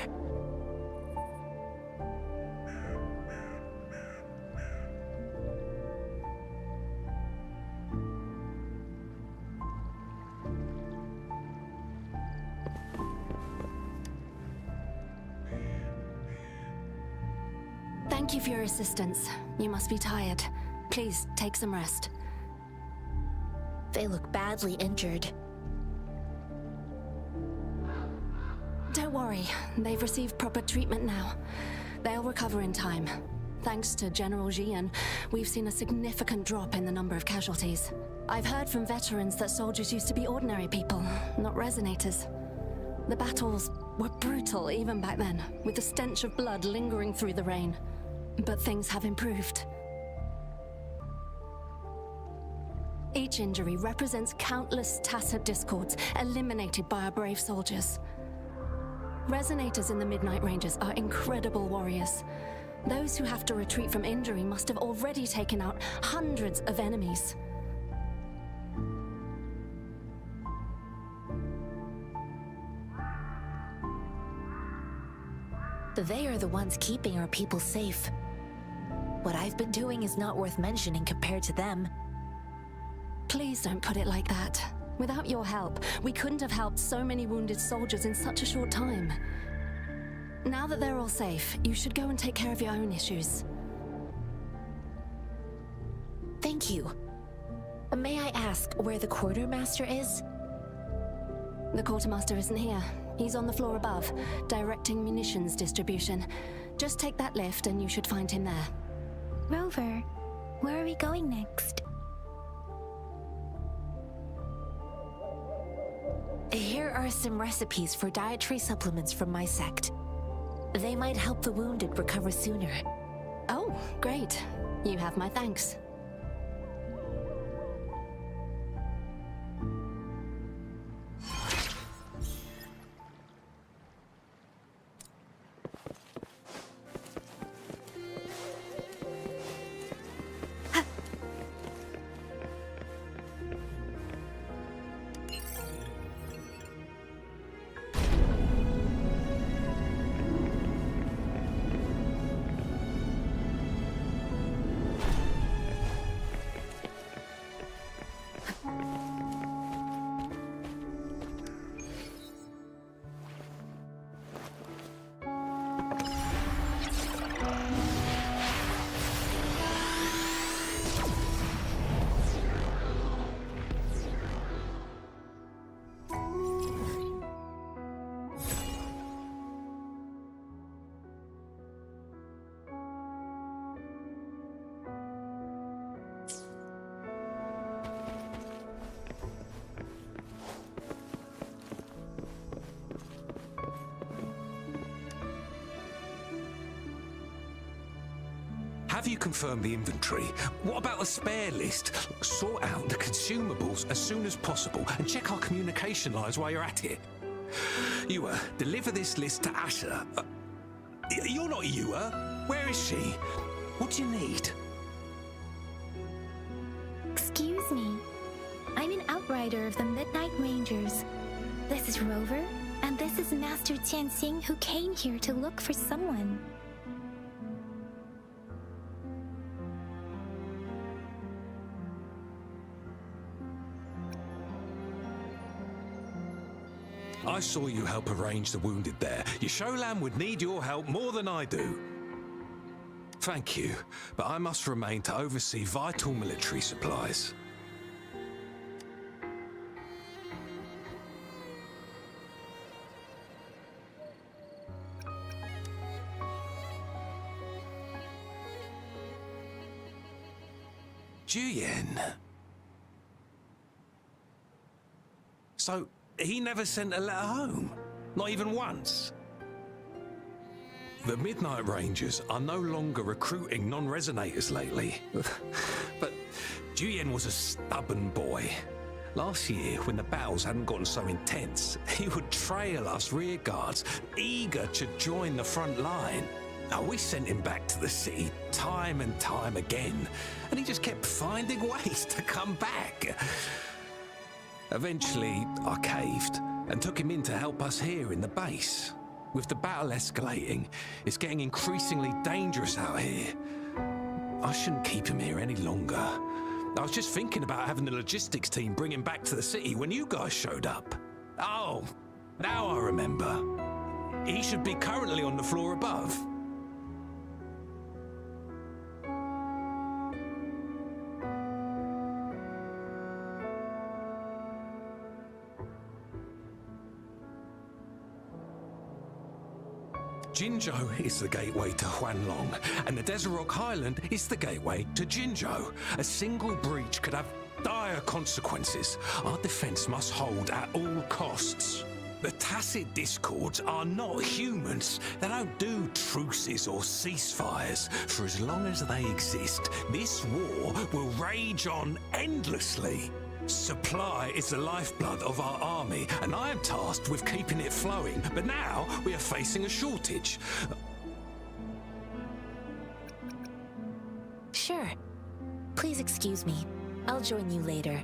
Thank you for your assistance. You must be tired. Please, take some rest. They look badly injured. Don't worry, they've received proper treatment now. They'll recover in time. Thanks to General Jian, we've seen a significant drop in the number of casualties. I've heard from veterans that soldiers used to be ordinary people, not resonators. The battles were brutal even back then, with the stench of blood lingering through the rain. But things have improved. Each injury represents countless tacit discords eliminated by our brave soldiers. Resonators in the Midnight Rangers are incredible warriors. Those who have to retreat from injury must have already taken out hundreds of enemies. They are the ones keeping our people safe. What I've been doing is not worth mentioning compared to them. Please don't put it like that. Without your help, we couldn't have helped so many wounded soldiers in such a short time. Now that they're all safe, you should go and take care of your own issues. Thank you. May I ask where the quartermaster is? The quartermaster isn't here. He's on the floor above, directing munitions distribution. Just take that lift and you should find him there. Rover, where are we going next? Here are some recipes for dietary supplements from my sect. They might help the wounded recover sooner. Oh, great. You have my thanks. Have you confirmed the inventory? What about the spare list? Sort out the consumables as soon as possible and check our communication lines while you're at it. Yua, deliver this list to Asher. You're not Yua. Where is she? What do you need? Excuse me. I'm an outrider of the Midnight Rangers. This is Rover, and this is Master Tianxing, who came here to look for someone. I saw you help arrange the wounded there. Yasholan would need your help more than I do. Thank you, but I must remain to oversee vital military supplies. Juyen. So, he never sent a letter home? Not even once? The Midnight Rangers are no longer recruiting non-resonators lately. But Juyen was a stubborn boy. Last year, when the battles hadn't gotten so intense, he would trail us rearguards, eager to join the front line. Now, we sent him back to the city time and time again, and he just kept finding ways to come back. Eventually, I caved and took him in to help us here in the base. With the battle escalating, it's getting increasingly dangerous out here. I shouldn't keep him here any longer. I was just thinking about having the logistics team bring him back to the city when you guys showed up. Oh, now I remember. He should be currently on the floor above. Jinzhou is the gateway to Huanlong, and the Desert Rock Highland is the gateway to Jinzhou. A single breach could have dire consequences. Our defense must hold at all costs. The tacit discords are not humans. They don't do truces or ceasefires. For as long as they exist, this war will rage on endlessly. Supply is the lifeblood of our army, and I am tasked with keeping it flowing. But now we are facing a shortage. Sure. Please excuse me. I'll join you later.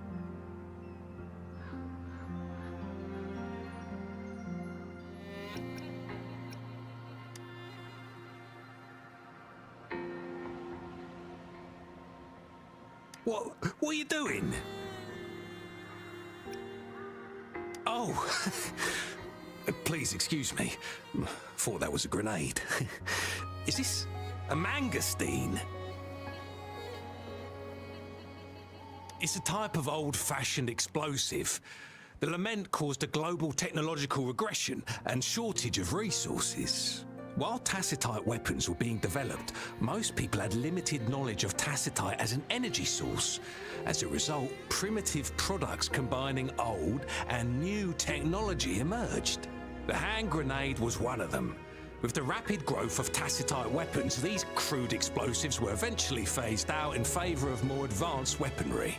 What are you doing? Oh, please excuse me. Thought that was a grenade. Is this a mangosteen? It's a type of old-fashioned explosive. The lament caused a global technological regression and shortage of resources. While tacitite weapons were being developed, most people had limited knowledge of tacitite as an energy source. As a result, primitive products combining old and new technology emerged. The hand grenade was one of them. With the rapid growth of tacitite weapons, these crude explosives were eventually phased out in favor of more advanced weaponry.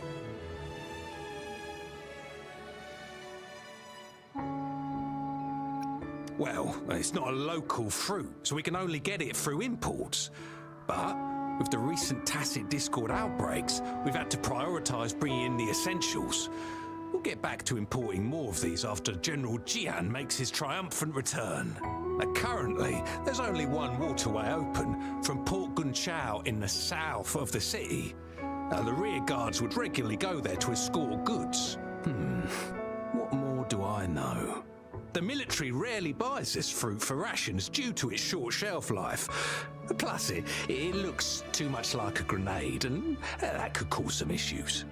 Well, it's not a local fruit, so we can only get it through imports. But with the recent tacit discord outbreaks, we've had to prioritise bringing in the essentials. We'll get back to importing more of these after General Jian makes his triumphant return. Currently, there's only one waterway open, from Port Gunchao in the south of the city. The rear guards would regularly go there to escort goods. What more do I know? The military rarely buys this fruit for rations due to its short shelf life. Plus, it looks too much like a grenade, and that could cause some issues.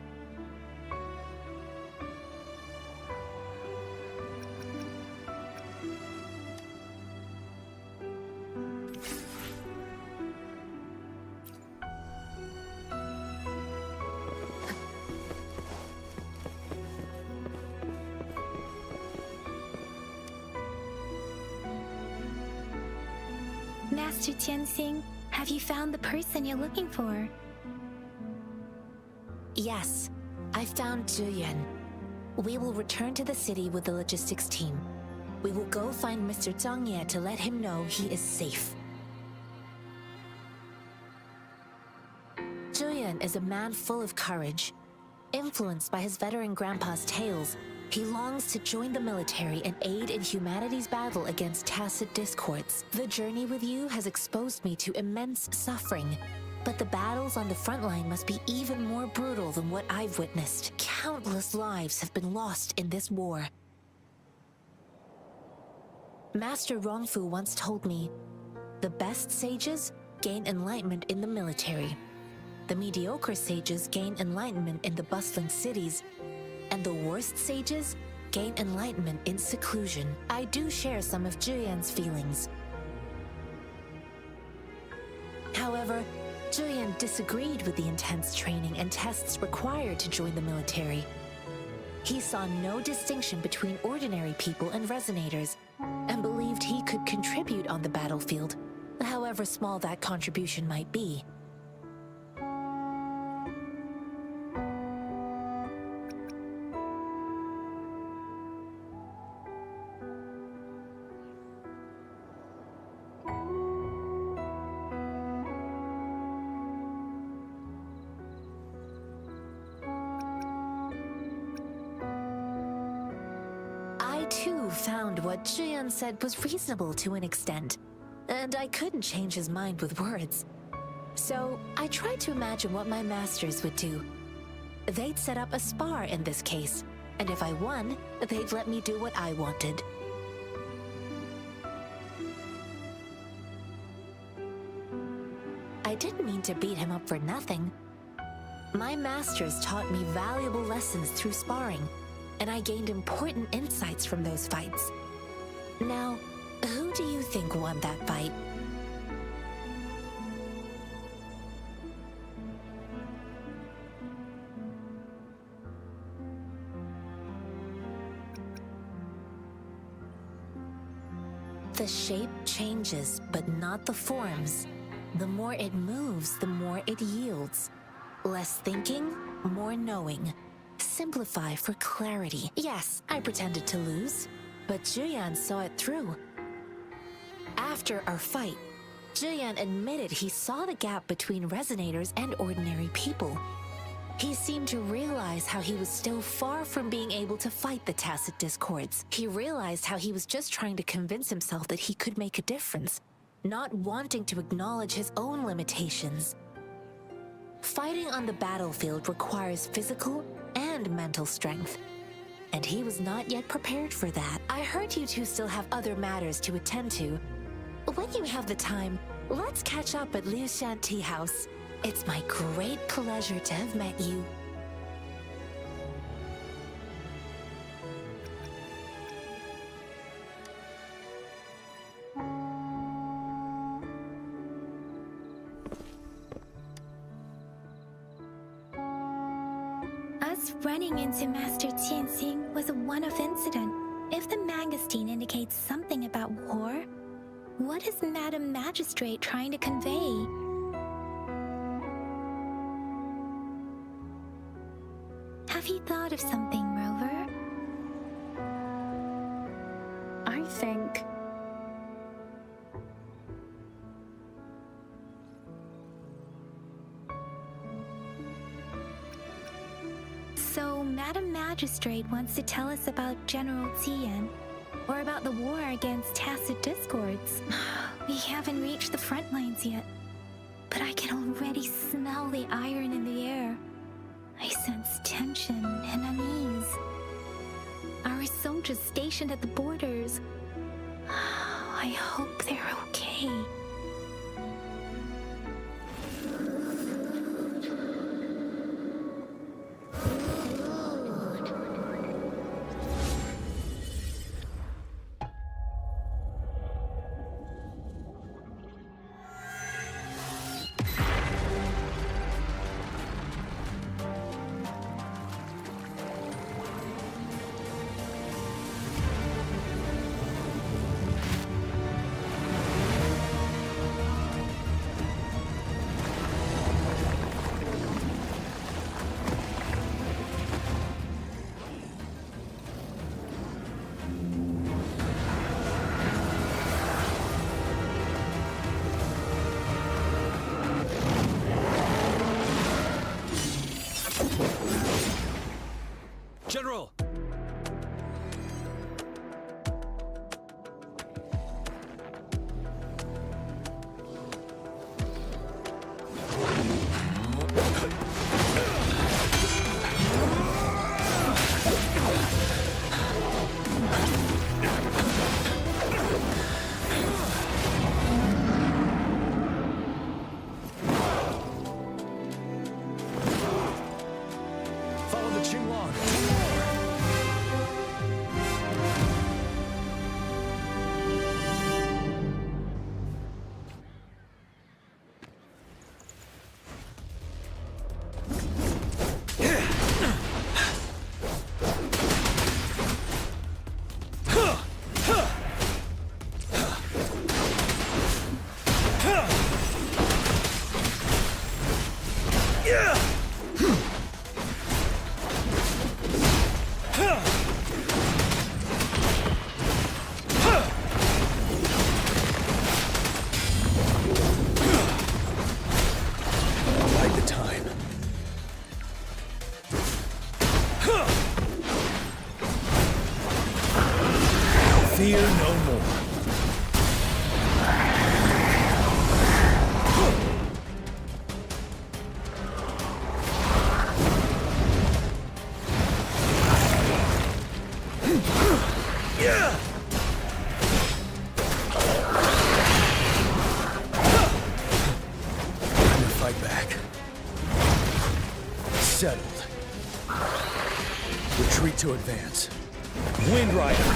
Master Tianxing, have you found the person you're looking for? Yes, I found Zhiyuan. We will return to the city with the logistics team. We will go find Mr. Zhang Ye to let him know he is safe. Zhiyuan is a man full of courage. Influenced by his veteran grandpa's tales, he longs to join the military and aid in humanity's battle against tacit discords. The journey with you has exposed me to immense suffering, but the battles on the front line must be even more brutal than what I've witnessed. Countless lives have been lost in this war. Master Rongfu once told me, the best sages gain enlightenment in the military. The mediocre sages gain enlightenment in the bustling cities, and the worst sages gain enlightenment in seclusion. I do share some of Zhiyuan's feelings. However, Zhiyuan disagreed with the intense training and tests required to join the military. He saw no distinction between ordinary people and resonators, and believed he could contribute on the battlefield, however small that contribution might be. Found what Zhiyuan said was reasonable to an extent, and I couldn't change his mind with words. So I tried to imagine what my masters would do. They'd set up a spar in this case, and if I won, they'd let me do what I wanted. I didn't mean to beat him up for nothing. My masters taught me valuable lessons through sparring, and I gained important insights from those fights. Now, who do you think won that fight. The shape changes, but not the forms. The more it moves, the more it yields. Less thinking, more knowing. Simplify for clarity. Yes, I pretended to lose, but Juyan saw it through. After our fight, Juyan admitted he saw the gap between resonators and ordinary people. He seemed to realize how he was still far from being able to fight the tacit discords. He realized how he was just trying to convince himself that he could make a difference, not wanting to acknowledge his own limitations. Fighting on the battlefield requires physical and mental strength, and he was not yet prepared for that. I heard you two still have other matters to attend to. When you have the time, let's catch up at Liu Shan Tea House. It's my great pleasure to have met you. Us running into Master Tianxing was a one-off incident. If the magazine indicates something about war, what is Madam Magistrate trying to convey? Have you thought of something, Rover? I think... So, Madam Magistrate wants to tell us about General Tian, or about the war against tacit discords. We haven't reached the front lines yet, but I can already smell the iron in the air. I sense tension and unease. Our soldiers stationed at the borders, I hope they're okay. General! Follow the Qinglong. Bide the time. Fear no more. Time to fight back. Settled. Retreat to advance. Wind Rider!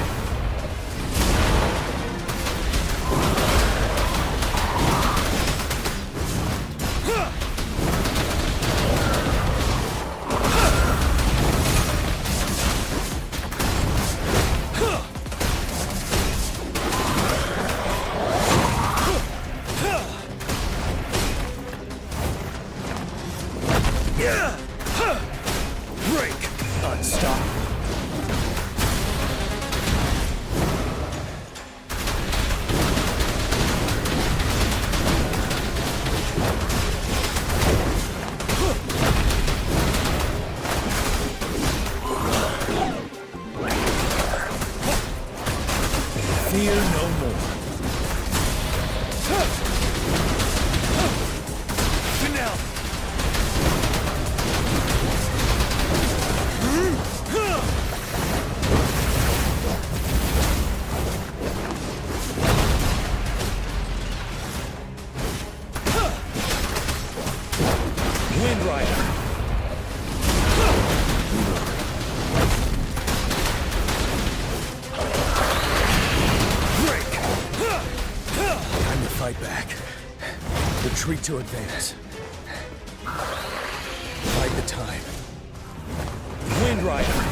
Wind Rider. Break. Time to fight back. Retreat to advance. Fight the time. Wind Rider.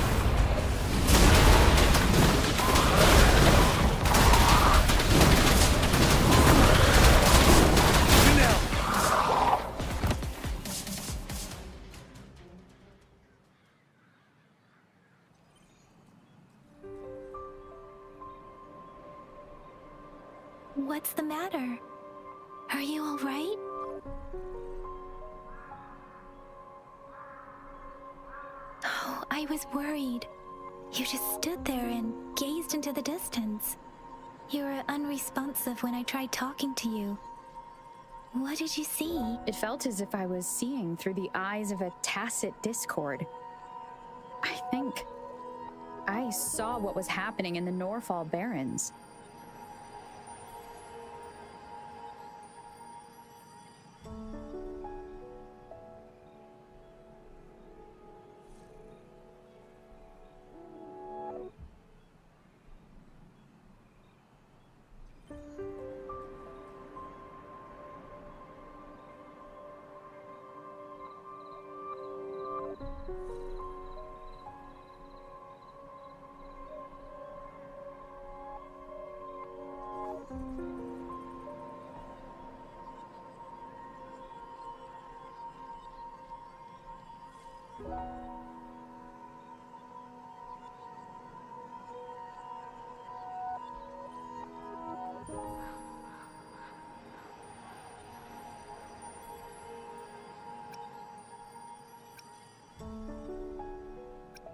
What's the matter? Are you all right? Oh, I was worried. You just stood there and gazed into the distance. You were unresponsive when I tried talking to you. What did you see? It felt as if I was seeing through the eyes of a tacit discord. I think I saw what was happening in the Norfall Barrens.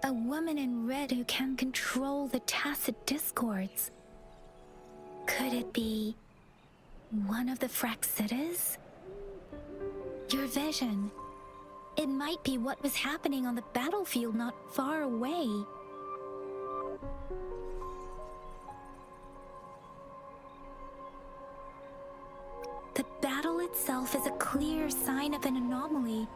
A woman in red who can control the tacit discords. Could it be one of the Fraxitas? Your vision. It might be what was happening on the battlefield not far away. The battle itself is a clear sign of an anomaly.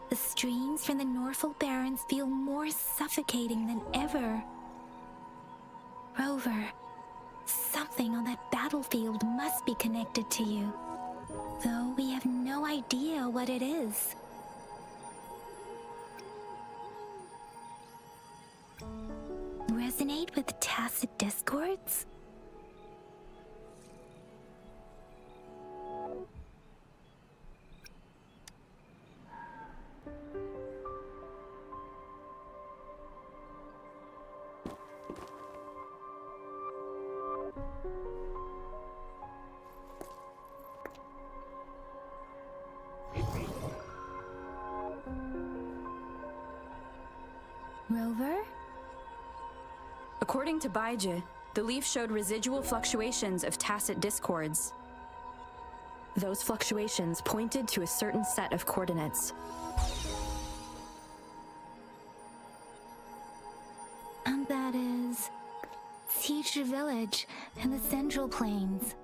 The streams from the Norfall Barrens feel more suffocating than ever. Rover, something on that battlefield must be connected to you, though we have no idea what it is. Resonate with tacit discords? Rover? According to Baiji, the leaf showed residual fluctuations of tacit discords. Those fluctuations pointed to a certain set of coordinates. And that is Siege Village in the Central Plains.